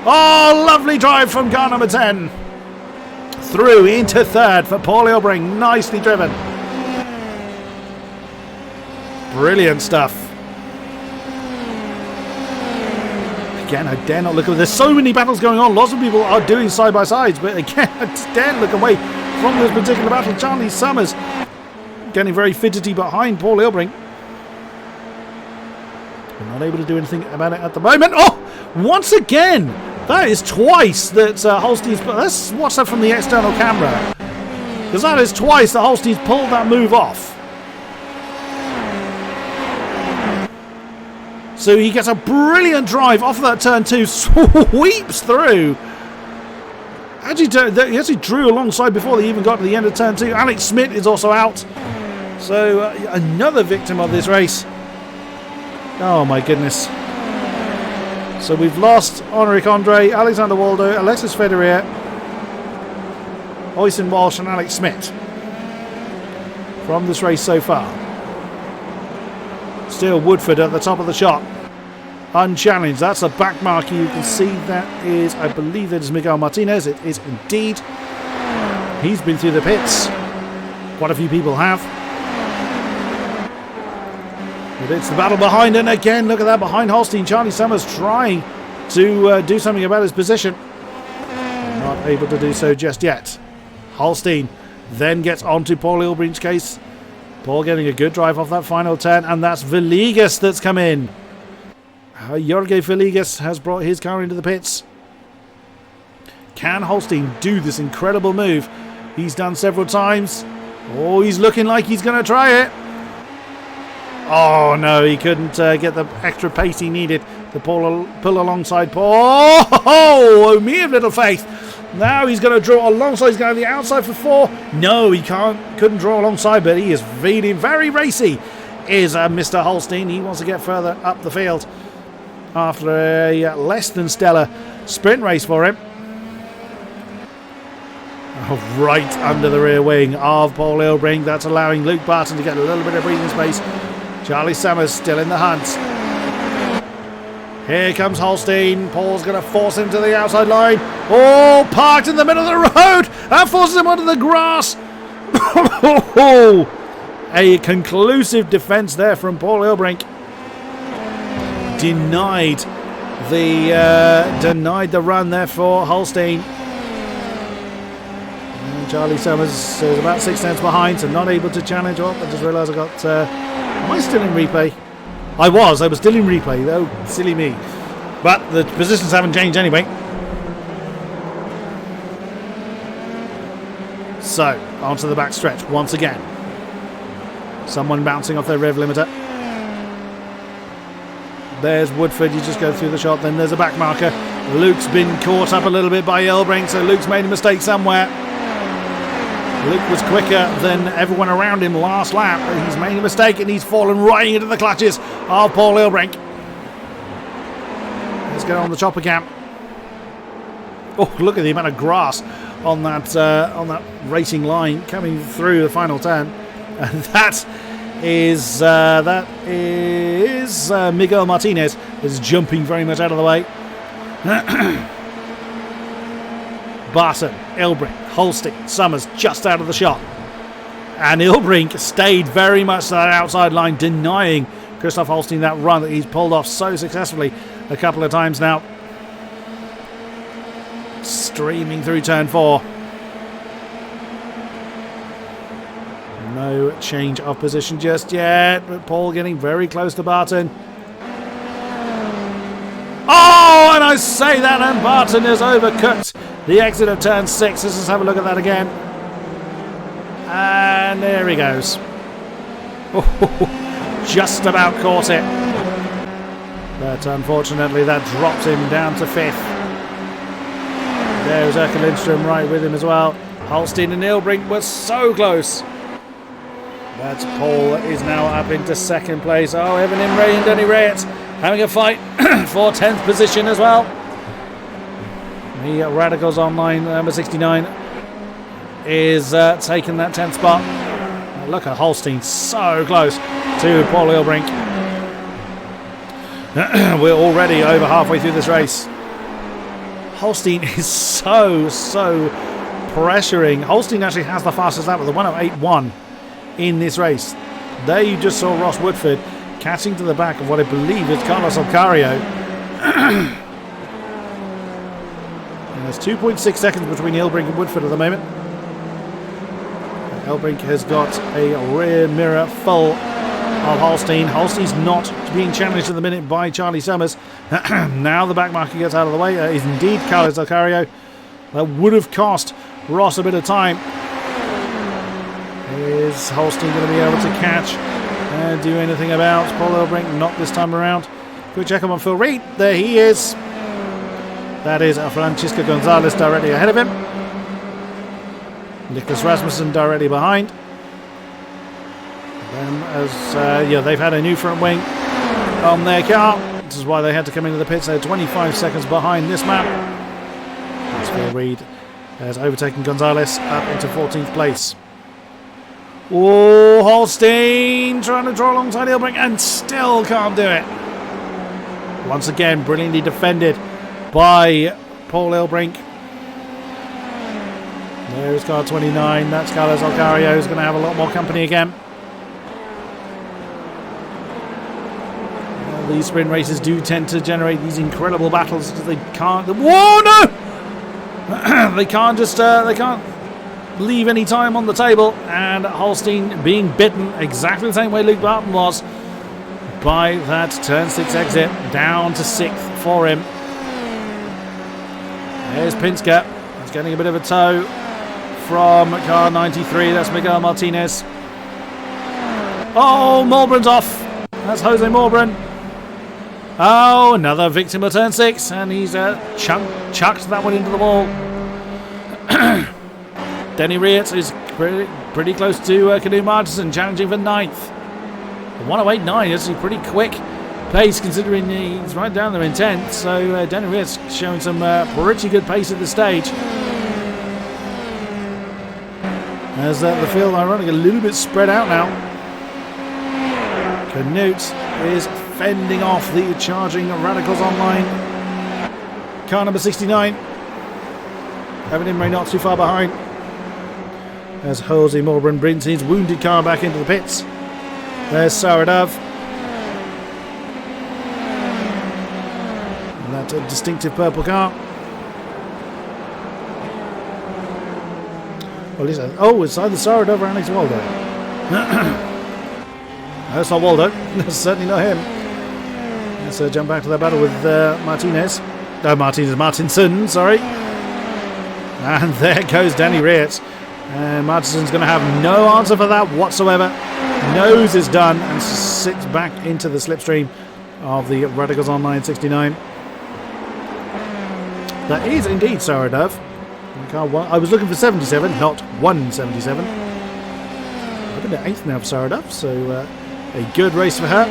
Oh, lovely drive from car number 10. Through into 3rd for Paul Elbrink. Nicely driven. Brilliant stuff. Again, I dare not look away. There's so many battles going on. Lots of people are doing side-by-sides. But again, I just dare look away from this particular battle. Charlie Summers getting very fidgety behind Paul Elbrink. We're not able to do anything about it at the moment. Oh, once again, that is twice that Holstein's... Let's watch that from the external camera. Because that is twice that Holstein's pulled that move off. So he gets a brilliant drive off of that turn 2, sweeps through. He actually drew alongside before they even got to the end of turn 2. Alex Smith is also out. So another victim of this race. Oh my goodness. So we've lost Henrik Andre, Alexander Waldo, Alexis Federier, Oysen Walsh and Alex Smith from this race so far. Still Woodford at the top of the shot. Unchallenged. That's a back marker. You can see that is, I believe that is Miguel Martinez. It is indeed. He's been through the pits. Quite a few people have. But it's the battle behind, and again, look at that behind Holstein. Charlie Summers trying to do something about his position. Not able to do so just yet. Holstein then gets onto Paul Elbrink's case. Paul getting a good drive off that final turn, and that's Villegas that's come in. Jorge Villegas has brought his car into the pits. Can Holstein do this incredible move he's done several times? Oh, he's looking like he's going to try it. Oh no, he couldn't get the extra pace he needed to pull alongside Paul. Oh, me of little faith. Now he's going to draw alongside. He's going to the outside for 4. No, he couldn't draw alongside, but he is feeling very racy. Is Mr. Holstein. He wants to get further up the field after a less than stellar sprint race for him. Oh, right under the rear wing of Paul Elbrink. That's allowing Luke Barton to get a little bit of breathing space. Charlie Summers still in the hunt. Here comes Holstein. Paul's going to force him to the outside line. Oh, parked in the middle of the road and forces him onto the grass. A conclusive defence there from Paul Elbrink. Denied the run there for Holstein. And Charlie Summers is about 6 tenths behind, so not able to challenge. Oh, I just realised I got... am I still in replay? I was still in replay, though. Silly me. But the positions haven't changed anyway. So, onto the back stretch once again. Someone bouncing off their rev limiter. There's Woodford. You just go through the shot. Then there's a back marker. Luke's been caught up a little bit by Elbrink, so Luke's made a mistake somewhere. Luke was quicker than everyone around him last lap. He's made a mistake and he's fallen right into the clutches of Paul Elbrink. Let's get on the chopper cam. Oh, look at the amount of grass on that racing line coming through the final turn. And that is Miguel Martinez is jumping very much out of the way. Barton, Ilbrink, Holstein, Summers just out of the shot. And Ilbrink stayed very much to that outside line, denying Christoph Holstein that run that he's pulled off so successfully a couple of times now. Streaming through turn 4. No change of position just yet, but Paul getting very close to Barton. Oh, and I say that, and Barton has overcooked the exit of turn 6. Let's just have a look at that again. And there he goes. Just about caught it. But unfortunately that drops him down to 5th. There's Erka Lindström right with him as well. Holstein and Ilbrink were so close. But Paul is now up into 2nd place. Oh, Evan Imre and Danny Reyet having a fight for 10th position as well. The Radicals Online number 69 is taking that 10th spot. Look at Holstein, so close to Paul Ilbrink. We're already over halfway through this race. Holstein is so pressuring. Holstein actually has the fastest lap with a 1:08.1 in this race. There you just saw Ross Woodford catching to the back of what I believe is Carlos Alcario. There's 2.6 seconds between Ilbrink and Woodford at the moment. Ilbrink has got a rear mirror full of Holstein. Holstein's not being challenged at the minute by Charlie Summers. Now the back marker gets out of the way. Is indeed Carlos Alcario. That would have cost Ross a bit of time. Is Holstein going to be able to catch and do anything about Paul Ilbrink? Not this time around. Quick check on Phil Reed. There he is. That is Francisco Gonzalez directly ahead of him. Nicholas Rasmussen directly behind. Then they've had a new front wing on their car. This is why they had to come into the pits. They're 25 seconds behind this map. As Phil Reed has overtaken Gonzalez up into 14th place. Oh, Holstein trying to draw alongside Ilbrink and still can't do it. Once again, brilliantly defended by Paul Ilbrink. There's car 29. That's Carlos Alcario, who's going to have a lot more company again. Well, these sprint races do tend to generate these incredible battles because they can't. Whoa, no! They can't just. They can't leave any time on the table. And Holstein being bitten exactly the same way Luke Barton was by that turn 6 exit, down to 6th for him. There's Pinsker. He's getting a bit of a tow from car 93. That's Miguel Martinez. Oh, Mulbran's off. That's Jose Mulbran. Oh, another victim of turn 6, and he's chucked that one into the wall. Denny Reyet is pretty close to Canoe Martinson, challenging for 9th. 1:08.9 is a pretty quick pace considering he's right down there in 10th. So Denny Reyet's showing some pretty good pace at this stage. As the field ironically a little bit spread out now. Canute is fending off the charging Radicals Online. Car number 69. Evan Imre not too far behind. As Jose Mulbran brings his wounded car back into the pits. There's Saradov. And that distinctive purple car. Well, it's either Saradov or Alex Waldo. That's not Waldo. That's certainly not him. Let's jump back to that battle with Martinez. No, Martinson, sorry. And there goes Danny Reyet. And Martinson's going to have no answer for that whatsoever. Knows it's done and sits back into the slipstream of the Radicals Online 69. That is indeed Saradov. I was looking for 77, not 177. I've been at 8th now for Saradov, so a good race for her.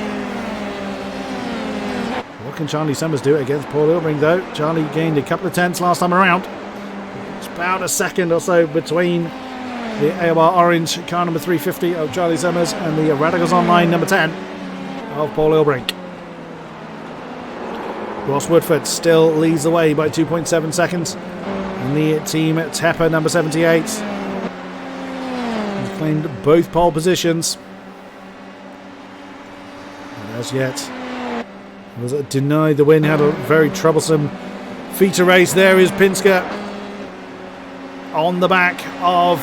What can Charlie Summers do against Paul Ilbrink, though? Charlie gained a couple of tenths last time around. It's about a second or so between the AOR orange car number 350 of Charlie Summers, and the Radicals Online number 10 of Paul Ilbrink. Ross Woodford still leads the way by 2.7 seconds. And the Team Tepper number 78 has claimed both pole positions. And as yet was denied the win. Had a very troublesome feature race. There is Pinsker on the back of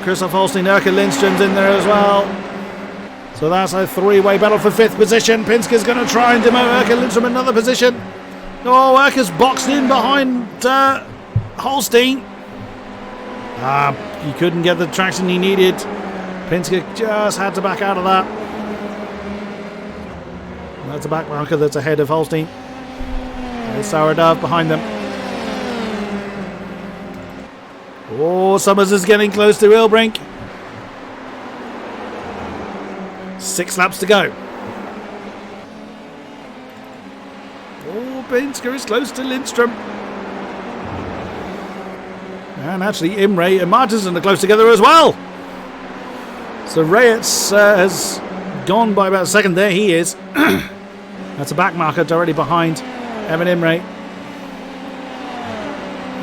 Christoph Holstein. Erka Lindstrom's in there as well. So that's a three-way battle for 5th position. Pinsker's going to try and demote Erka Lindstrom another position. Oh, Erka's boxed in behind Holstein. He couldn't get the traction he needed. Pinsker just had to back out of that. That's a back marker that's ahead of Holstein. There's Saradov behind them. Oh, Summers is getting close to Ilbrink. 6 laps to go. Oh, Pinsker is close to Lindstrom. And actually Imre and Martinson are close together as well. So Reyes has gone by about a second. There he is. That's a back marker directly behind Evan Imre.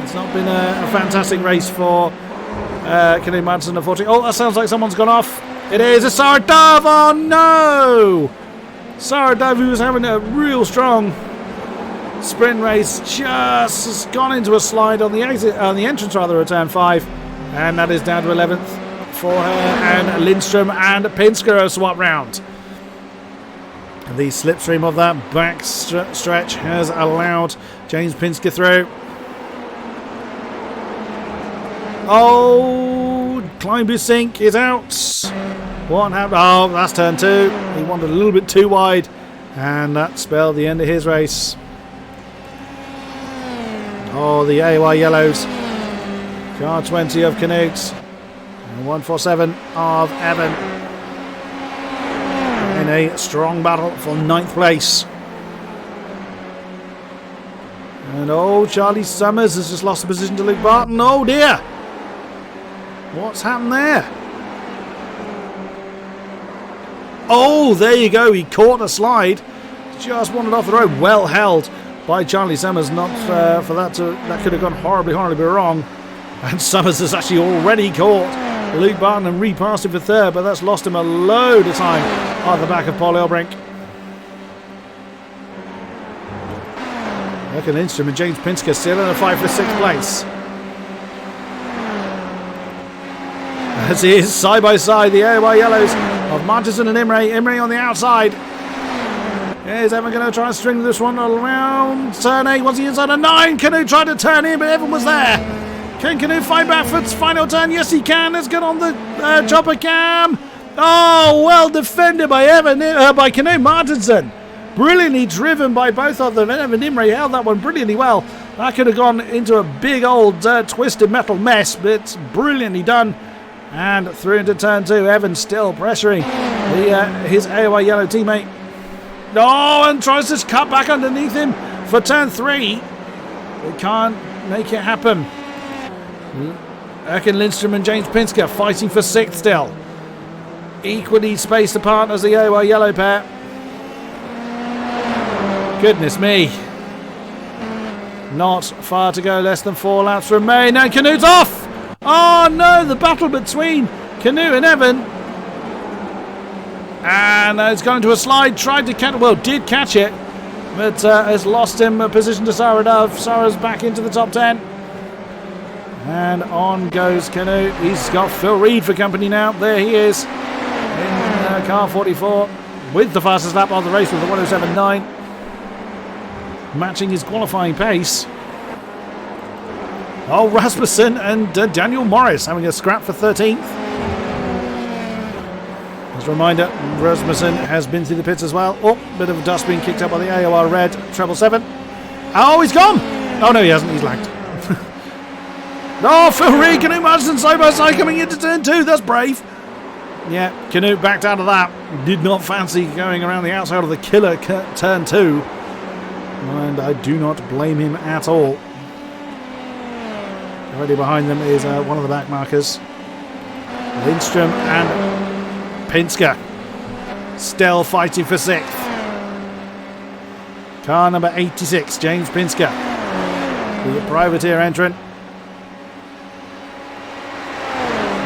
It's not been a fantastic race for Kenny Martinson, unfortunately. Oh, that sounds like someone's gone off. It is a Saradov. Oh no! Saradov, who was having a real strong sprint race, just has gone into a slide on the exit, on the entrance rather, of turn 5, and that is down to 11th for her. And Lindstrom and Pinsker are swap round. The slipstream of that back stretch has allowed James Pinsker through. Oh, Kleinbusink is out. What happened? Oh, that's turn 2. He wanted a little bit too wide, and that spelled the end of his race. Oh, the AOR yellows. Car 20 of Canute and 147 of Evan in a strong battle for 9th place. And oh, Charlie Summers has just lost the position to Luke Barton. Oh dear! What's happened there? Oh, there you go. He caught a slide. Just wandered off the road. Well held by Charlie Summers. Not for that to... That could have gone horribly, horribly wrong. And Summers has actually already caught Luke Barton and repassed him for 3rd, but that's lost him a load of time on the back of Paul Ilbrink. Erka Lindstrom and James Pinsker still in a fight for 6th place. As he is side by side, the AOR yellows of Martinson and Imre. Imre on the outside. Is Evan going to try and string this one around turn 8? Was he inside a 9? Canute tried to turn in, but Evan was there. Can Canute fight back for its final turn? Yes, he can. Let's get on the chopper cam. Oh, well defended by by Canute Martinson. Brilliantly driven by both of them. Evan Imre held that one brilliantly well. That could have gone into a big old twisted metal mess, but it's brilliantly done. And through into turn 2. Evan still pressuring his AOR yellow teammate. Oh, and tries to cut back underneath him for turn 3. They can't make it happen. Erkan Lindstrom and James Pinsker fighting for 6th still. Equally spaced apart as the AOR yellow pair. Goodness me. Not far to go, less than 4 laps remain. And Canute's off! Oh no, the battle between Canute and Evan. And it's gone into a slide, tried to catch, well, did catch it, but has lost him a position to Saradov. Sarah's back into the top 10. And on goes Canute. He's got Phil Reed for company now. There he is in car 44 with the fastest lap of the race with the 107.9. Matching his qualifying pace. Oh, Rasmussen and Daniel Morris having a scrap for 13th. As a reminder, Rasmussen has been through the pits as well. Oh, bit of a dust being kicked up by the AOR red 777. Oh, he's gone! Oh no, he hasn't, he's lagged. Oh, Phil Reed, Canute Martinson side by side coming into turn 2, that's brave. Yeah, Canute backed out of that. Did not fancy going around the outside of the killer turn 2. And I do not blame him at all. Already behind them is one of the back markers. Lindstrom and Pinsker still fighting for 6th. Car number 86, James Pinsker, the privateer entrant,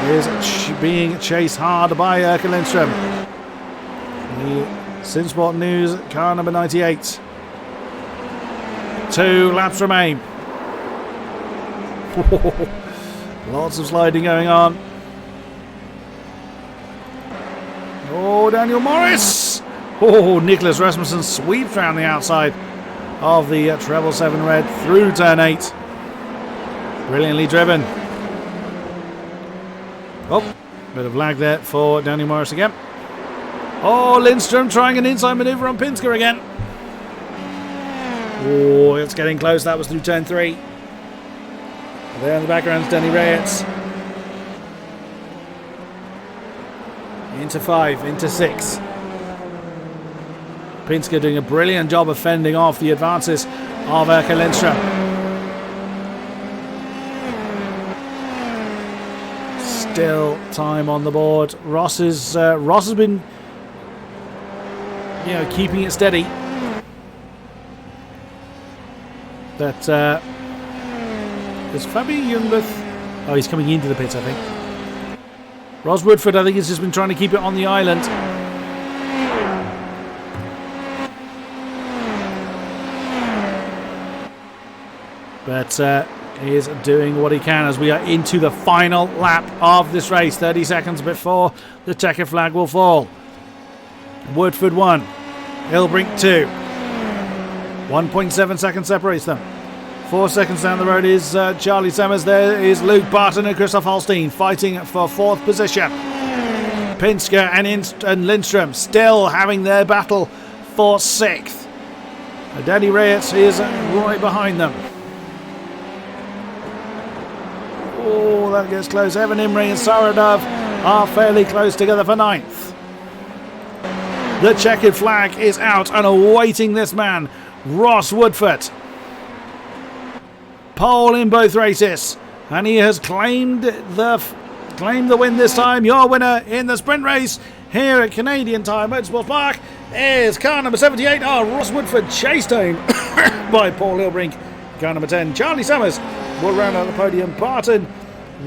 is being chased hard by Erka Lindstrom. The Sinsport News car number 98. 2 laps remain. Lots of sliding going on. Oh, Daniel Morris! Oh, Nicholas Rasmussen sweeps around the outside of the treble 7 red through turn 8. Brilliantly driven. Oh, bit of lag there for Daniel Morris again. Oh, Lindstrom trying an inside manoeuvre on Pinsker again. Oh, it's getting close. That was through turn 3. There in the background is Danny Reyes. Into 5, into 6. Pinsker doing a brilliant job of fending off the advances of Erka Lindstrom. Still time on the board. Ross has been, keeping it steady. But is Fabi Youngblood? Oh, he's coming into the pits, I think. Ross Woodford, I think, has just been trying to keep it on the island. But he is doing what he can as we are into the final lap of this race. 30 seconds before the checkered flag will fall. Woodford 1, Ilbrink 2. 1.7 seconds separates them. 4 seconds down the road is Charlie Summers. There is Luke Barton and Christoph Holstein fighting for 4th position. Pinsker and Lindstrom still having their battle for 6th. Danny Reyes is right behind them. Oh, that gets close. Evan Imre and Saradov are fairly close together for 9th. The checkered flag is out and awaiting this man, Ross Woodford. Pole in both races, and he has claimed the win this time. Your winner in the sprint race here at Canadan Tire Motorsport Park is car number 78. Ross Woodford, chased home by Paul Ilbrink. Car number 10, Charlie Summers, will round out the podium. Barton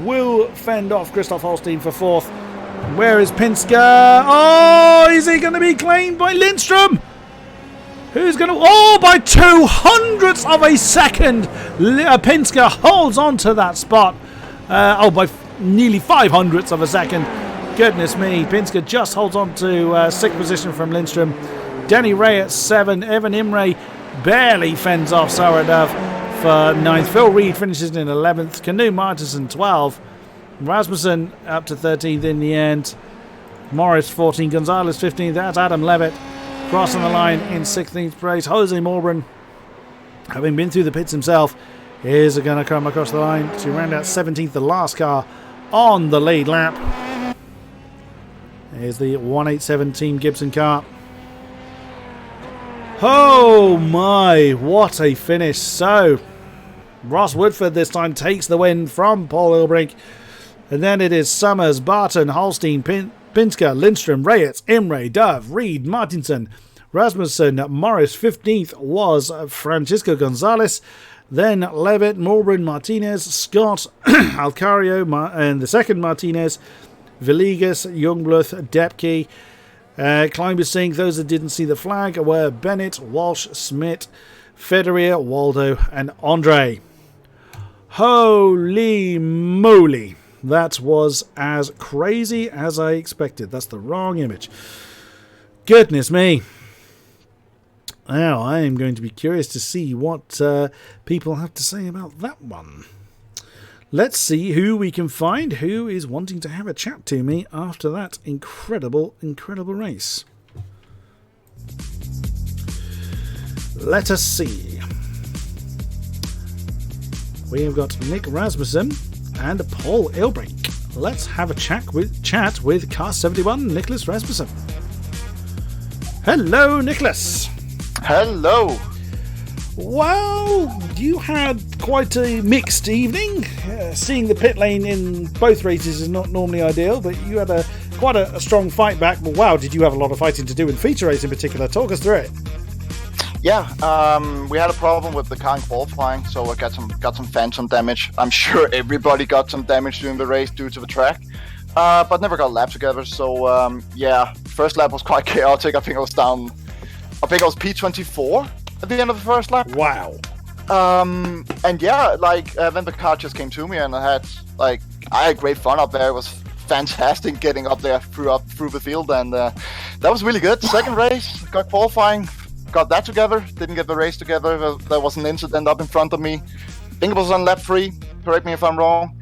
will fend off Christoph Holstein for 4th. Where is Pinsker? Oh, is he going to be claimed by Lindstrom? Who's going to... Oh, by 200ths of a second. Pinsker holds on to that spot. By nearly 500ths of a second. Goodness me. Pinsker just holds on to 6th position from Lindstrom. Danny Ray at 7. Evan Imre barely fends off Saradov for 9th. Phil Reed finishes in 11th. Canoe Martinson 12. Rasmussen up to 13th in the end. Morris 14. Gonzalez 15th. That's Adam Levitt. Crossing the line in 16th place. Jose Morburn, having been through the pits himself, is going to come across the line to round out 17th, the last car on the lead lap. Here's the 187 Team Gibson car. Oh my, what a finish. So, Ross Woodford this time takes the win from Paul Ilbrink. And then it is Summers, Barton, Holstein, Pinsker, Lindstrom, Reyes, Imre, Dove, Reed, Martinson, Rasmussen, Morris. 15th was Francisco Gonzalez. Then Levitt, Morburn, Martinez, Scott, Alcario, and the second Martinez, Villegas, Youngblood, Depke. Climbers saying those that didn't see the flag were Bennett, Walsh, Smith, Federer, Waldo, and Andre. Holy moly. That was as crazy as I expected. That's the wrong image. Goodness me. Now, I am going to be curious to see what people have to say about that one. Let's see who we can find who is wanting to have a chat to me after that incredible, incredible race. Let us see. We have got Nick Rasmussen and Paul Ilbrink. Let's have a chat with Car 71, Nicholas Rasmussen. Hello, Nicholas. Hello. Well, you had quite a mixed evening. Seeing the pit lane in both races is not normally ideal, but you had quite a strong fight back. But wow, did you have a lot of fighting to do in feature race in particular? Talk us through it. Yeah, we had a problem with the car in qualifying, so I got some phantom damage. I'm sure everybody got some damage during the race due to the track, but never got a lap together. So yeah, first lap was quite chaotic. I think I was P24 at the end of the first lap. Wow. And yeah, then the car just came to me, and I had great fun up there. It was fantastic getting up there through the field, and that was really good. Second race, got qualifying, got that together. Didn't get the race together. There was an incident up in front of me. I think it was on lap 3. Correct me if I'm wrong.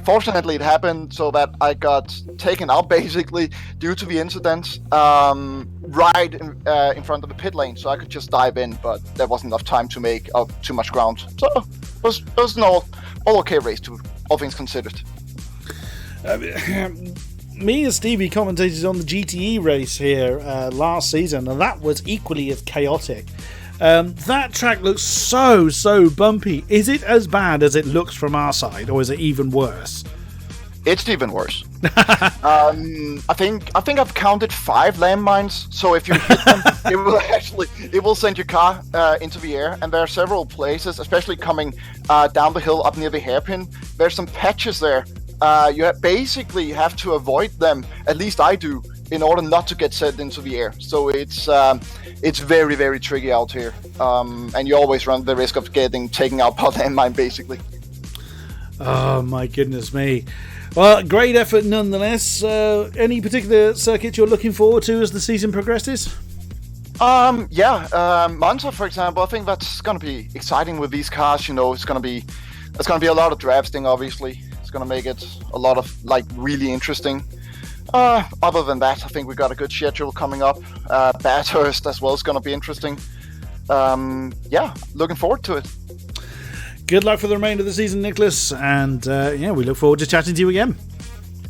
Fortunately, it happened so that I got taken out basically due to the incident right in front of the pit lane, so I could just dive in, but there wasn't enough time to make up too much ground. So it was an all okay race, all things considered. Me and Stevie commentated on the GTE race here last season, and that was equally as chaotic. That track looks so bumpy. Is it as bad as it looks from our side, or is it even worse? It's even worse. I think I've counted 5 landmines. So if you hit them, it will send your car into the air. And there are several places, especially coming down the hill up near the hairpin. There's some patches there. You basically have to avoid them. At least I do, in order not to get sent into the air. So it's very, very tricky out here, and you always run the risk of getting taken out by landmine, basically. Oh my goodness me! Well, great effort nonetheless. Any particular circuit you're looking forward to as the season progresses? Monza, for example. I think that's gonna be exciting with these cars. You know, it's gonna be a lot of drafting. Obviously, it's gonna make it a lot of really interesting. Other than that, I think we got a good schedule coming up. Bathurst as well is going to be interesting. Looking forward to it. Good luck for the remainder of the season, Nicholas, and we look forward to chatting to you again.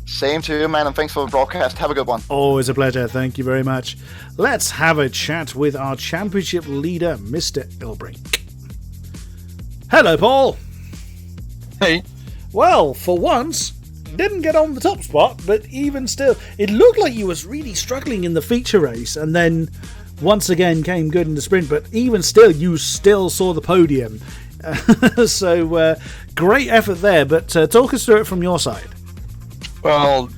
Same to you, man, and thanks for the broadcast. Have a good one. Always a pleasure. Thank you very much. Let's have a chat with our championship leader, Mr. Ilbrink. Hello, Paul. Hey. Well, for once, didn't get on the top spot, but even still, it looked like you was really struggling in the feature race, and then once again came good in the sprint, but even still, you still saw the podium. So great effort there, but talk us through it from your side. Well,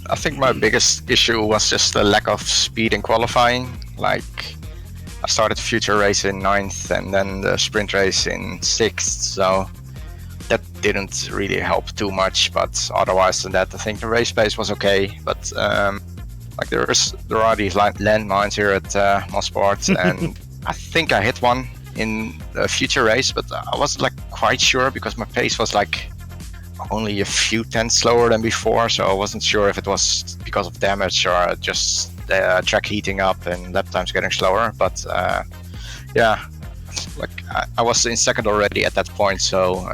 I think my biggest issue was just the lack of speed in qualifying. I started the future race in 9th and then the sprint race in 6th, so that didn't really help too much, but otherwise than that, I think the race pace was okay. But there are these landmines here at Mosport, and I think I hit one in the future race, but I wasn't quite sure because my pace was only a few tenths slower than before, so I wasn't sure if it was because of damage or just the track heating up and lap times getting slower. But I was in second already at that point, so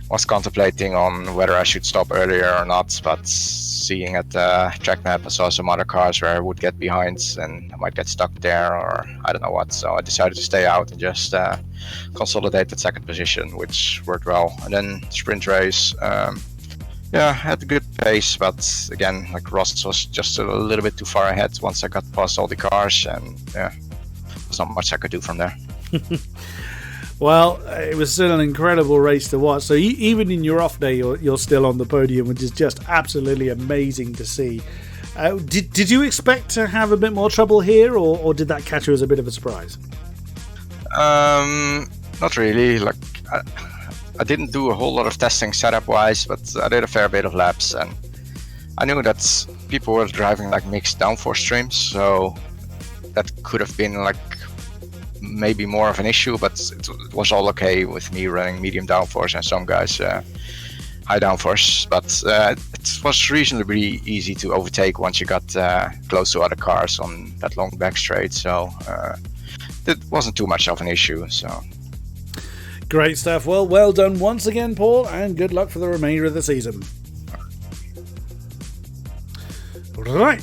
was contemplating on whether I should stop earlier or not, but seeing at the track map I saw some other cars where I would get behind and I might get stuck there or I don't know what, so I decided to stay out and just consolidate that second position, which worked well. And then sprint race, had a good pace, but again, Ross was just a little bit too far ahead once I got past all the cars, and there's not much I could do from there. Well, it was still an incredible race to watch. So even in your off day, you're still on the podium, which is just absolutely amazing to see. Did you expect to have a bit more trouble here, or did that catch you as a bit of a surprise? Not really. I didn't do a whole lot of testing setup-wise, but I did a fair bit of laps, and I knew that people were driving mixed downforce streams, so that could have been maybe more of an issue, but it was all okay with me running medium downforce and some guys high downforce. But it was reasonably easy to overtake once you got close to other cars on that long back straight, so it wasn't too much of an issue. So great stuff. Well done once again, Paul, and good luck for the remainder of the season. Right,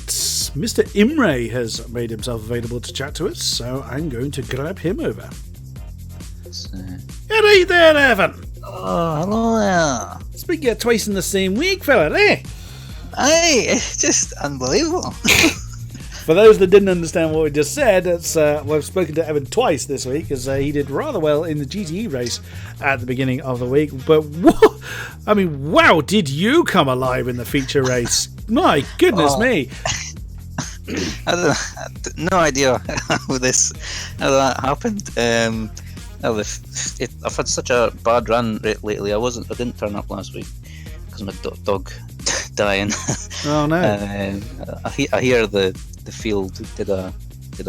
Mr. Imre has made himself available to chat to us, so I'm going to grab him over. Hey there, Evan. Oh, hello there. Speaking of twice in the same week, fella, eh? Aye, it's just unbelievable. For those that didn't understand what we just said, it's we've spoken to Evan twice this week, as he did rather well in the GTE race at the beginning of the week. But wow, did you come alive in the feature race? My goodness me! No idea how that happened. I've had such a bad run lately. I didn't turn up last week because my dog dying. Oh no! I hear the field did a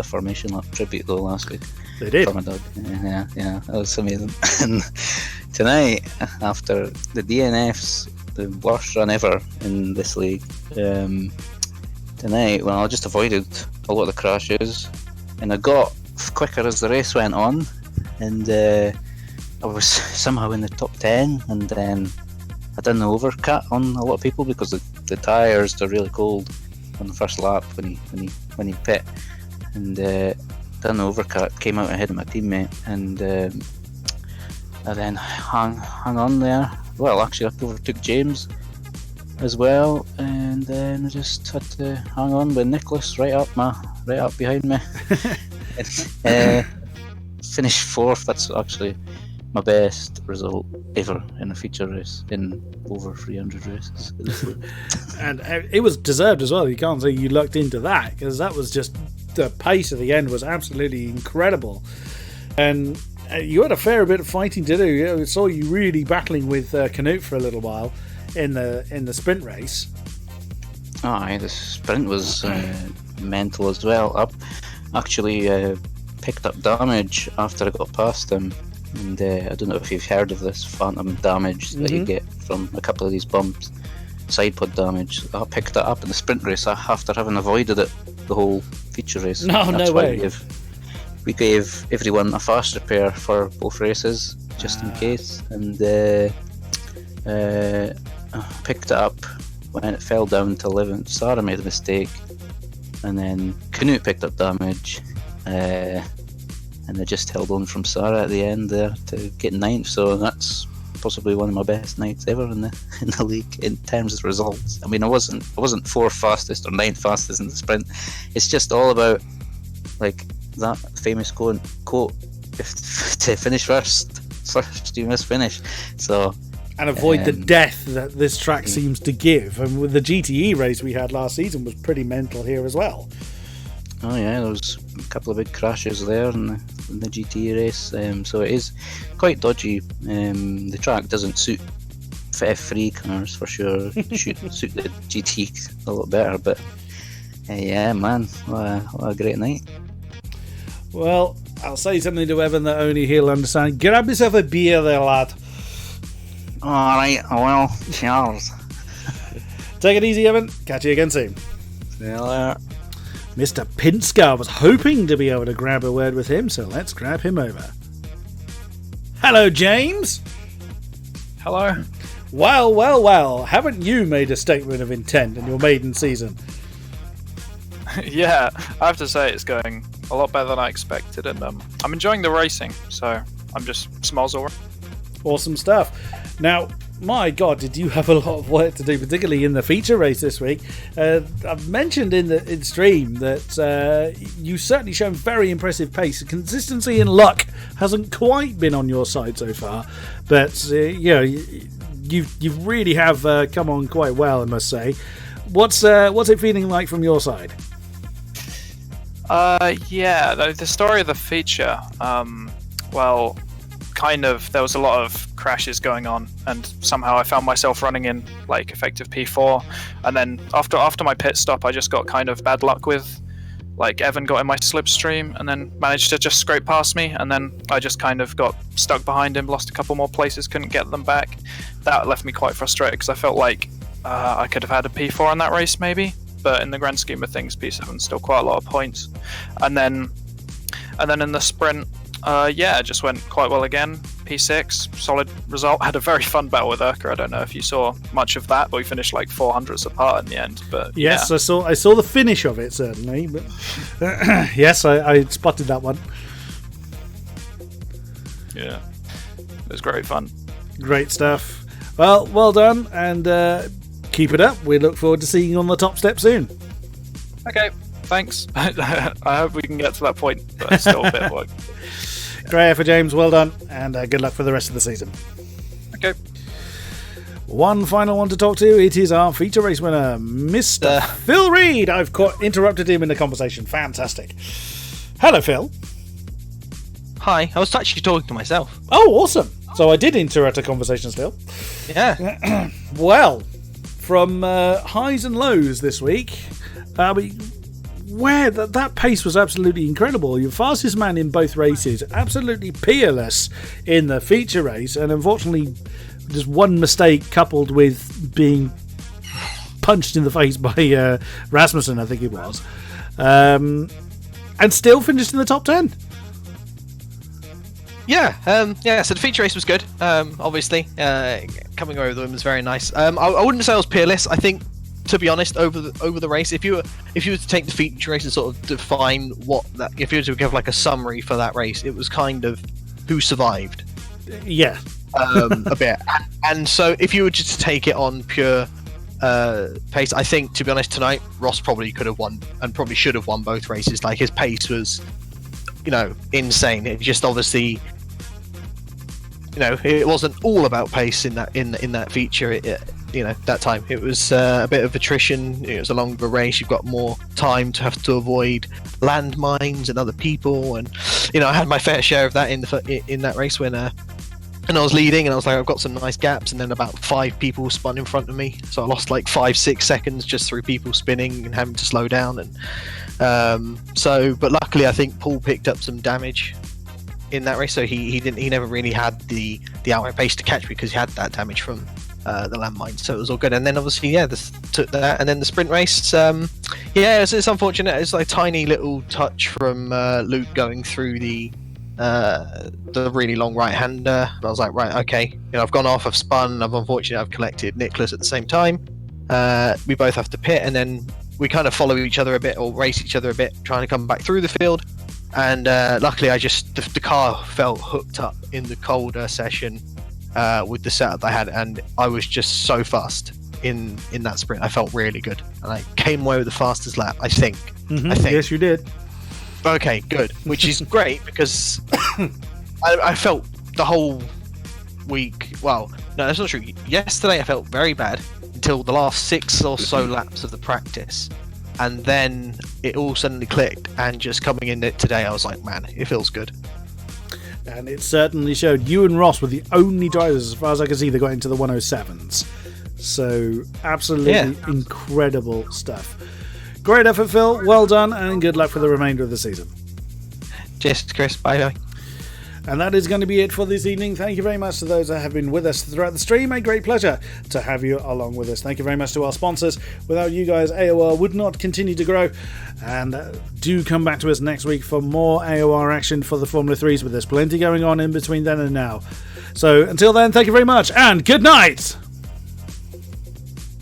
formation lap tribute though last week. They did. For my dog. Yeah, that was amazing. And tonight, after the DNFs, the worst run ever in this league. Tonight, well, I just avoided a lot of the crashes, and I got quicker as the race went on, and I was somehow in the top 10, and then I done the overcut on a lot of people because the tyres are really cold on the first lap when you pit, and done the overcut, came out ahead of my teammate, and I then hung on there. Well, actually, I overtook James as well, and then I just had to hang on with Nicholas right up behind me. Finished fourth. That's actually my best result ever in a feature race in over 300 races. And it was deserved as well. You can't say you lucked into that, because that was just, the pace at the end was absolutely incredible. And you had a fair bit of fighting to do. I saw you really battling with Canute for a little while in the sprint race. Aye, the sprint was mental as well. I actually picked up damage after I got past him, and I don't know if you've heard of this phantom damage that you get from a couple of these bumps, side pod damage. I picked that up in the sprint race after having avoided it the whole feature race. No way. We gave everyone a fast repair for both races, just in case, and picked it up when it fell down to 11th. Sarah made a mistake, and then Canute picked up damage, and I just held on from Sarah at the end there to get 9th. So that's possibly one of my best nights ever in the league in terms of results. I mean, I wasn't 4th fastest or 9th fastest in the sprint. It's just all about, like, that famous quote: if to finish first you must finish. So. And avoid the death that this track seems to give. And with the GTE race we had last season was pretty mental here as well. Oh yeah, there was a couple of big crashes there in the GTE race. So it is quite dodgy. The track doesn't suit F3 cars for sure. Suit the GT a lot better. But yeah, man, what a great night. Well, I'll say something to Evan that only he'll understand. Grab yourself a beer there, lad. Alright, well, cheers. Take it easy, Evan. Catch you again soon. See you later. Mr. Pinsker was hoping to be able to grab a word with him, so let's grab him over. Hello, James. Hello. Well. Haven't you made a statement of intent in your maiden season? Yeah, I have to say it's going a lot better than I expected, and I'm enjoying the racing, so I'm just smozzle. Awesome stuff. Now, my God, did you have a lot of work to do, particularly in the feature race this week? I've mentioned in stream that you've certainly shown very impressive pace. Consistency and luck hasn't quite been on your side so far, but you really have come on quite well, I must say. What's it feeling like from your side? Yeah, the story of the feature, well, kind of, there was a lot of crashes going on, and somehow I found myself running in like effective P4, and then after my pit stop I just got kind of bad luck with, like, Evan got in my slipstream and then managed to just scrape past me, and then I just kind of got stuck behind him, lost a couple more places, couldn't get them back. That left me quite frustrated because I felt like I could have had a P4 in that race maybe, but in the grand scheme of things P7's still quite a lot of points. And then in the sprint, it just went quite well again. P6, solid result. Had a very fun battle with Urka. I don't know if you saw much of that, but we finished like 400s apart in the end. But yes, yeah. I saw the finish of it certainly. But yes, I spotted that one. Yeah, it was great fun. Great stuff. Well done, and keep it up. We look forward to seeing you on the top step soon. Okay, thanks. I hope we can get to that point, but it's still a bit of work. Great effort, James. Well done, and good luck for the rest of the season. Okay. One final one to talk to. It is our feature race winner, Mr. Phil Reed. I've interrupted him in the conversation. Fantastic. Hello, Phil. Hi, I was actually talking to myself. Oh, awesome. So I did interrupt a conversation still. Yeah. Well, from highs and lows this week, where that pace was absolutely incredible. Your fastest man in both races, absolutely peerless in the feature race, and unfortunately just one mistake coupled with being punched in the face by Rasmussen, I think it was, and still finished in the top 10. Yeah, so the feature race was good. Obviously, coming over the win was very nice. I wouldn't say I was peerless. I think, to be honest, over the race, if you were to take the feature race and sort of define if you were to give like a summary for that race, it was kind of who survived. Yeah. A bit. And so if you were just to take it on pure pace, I think, to be honest, tonight Ross probably could have won and probably should have won both races. Like, his pace was, insane. It just obviously, it wasn't all about pace in that feature. That time it was a bit of attrition. It was a longer race. You've got more time to have to avoid landmines and other people, and I had my fair share of that in that race when I was leading, and I was like, I've got some nice gaps, and then about 5 people spun in front of me, so I lost like 5-6 seconds just through people spinning and having to slow down. And but luckily I think Paul picked up some damage in that race, so he never really had the outright pace to catch because he had that damage from the landmine, so it was all good. And then obviously took that, and then the sprint race, it's unfortunate. It's like a tiny little touch from Luke going through the really long right hander, and I was like, right, okay, I've gone off, I've spun, I've collected Nicholas at the same time. We both have to pit, and then we kind of follow each other a bit, or race each other a bit, trying to come back through the field. And luckily the car felt hooked up in the colder session with the setup I had, and I was just so fast in that sprint. I felt really good, and I came away with the fastest lap, I think. I think. Yes, you did. Okay, good. Which is great, because I felt the whole week, well, no, that's not true. Yesterday I felt very bad until the last 6 or so laps of the practice, and then it all suddenly clicked, and just coming in it today, I was like, man, it feels good. And it certainly showed. You and Ross were the only drivers, as far as I can see, that got into the 107s. So, absolutely incredible stuff. Great effort, Phil. Well done, and good luck for the remainder of the season. Cheers, Chris. Bye. And that is going to be it for this evening. Thank you very much to those that have been with us throughout the stream. A great pleasure to have you along with us. Thank you very much to our sponsors. Without you guys, AOR would not continue to grow. And do come back to us next week for more AOR action for the Formula 3s, but there's plenty going on in between then and now. So until then, thank you very much, and good night!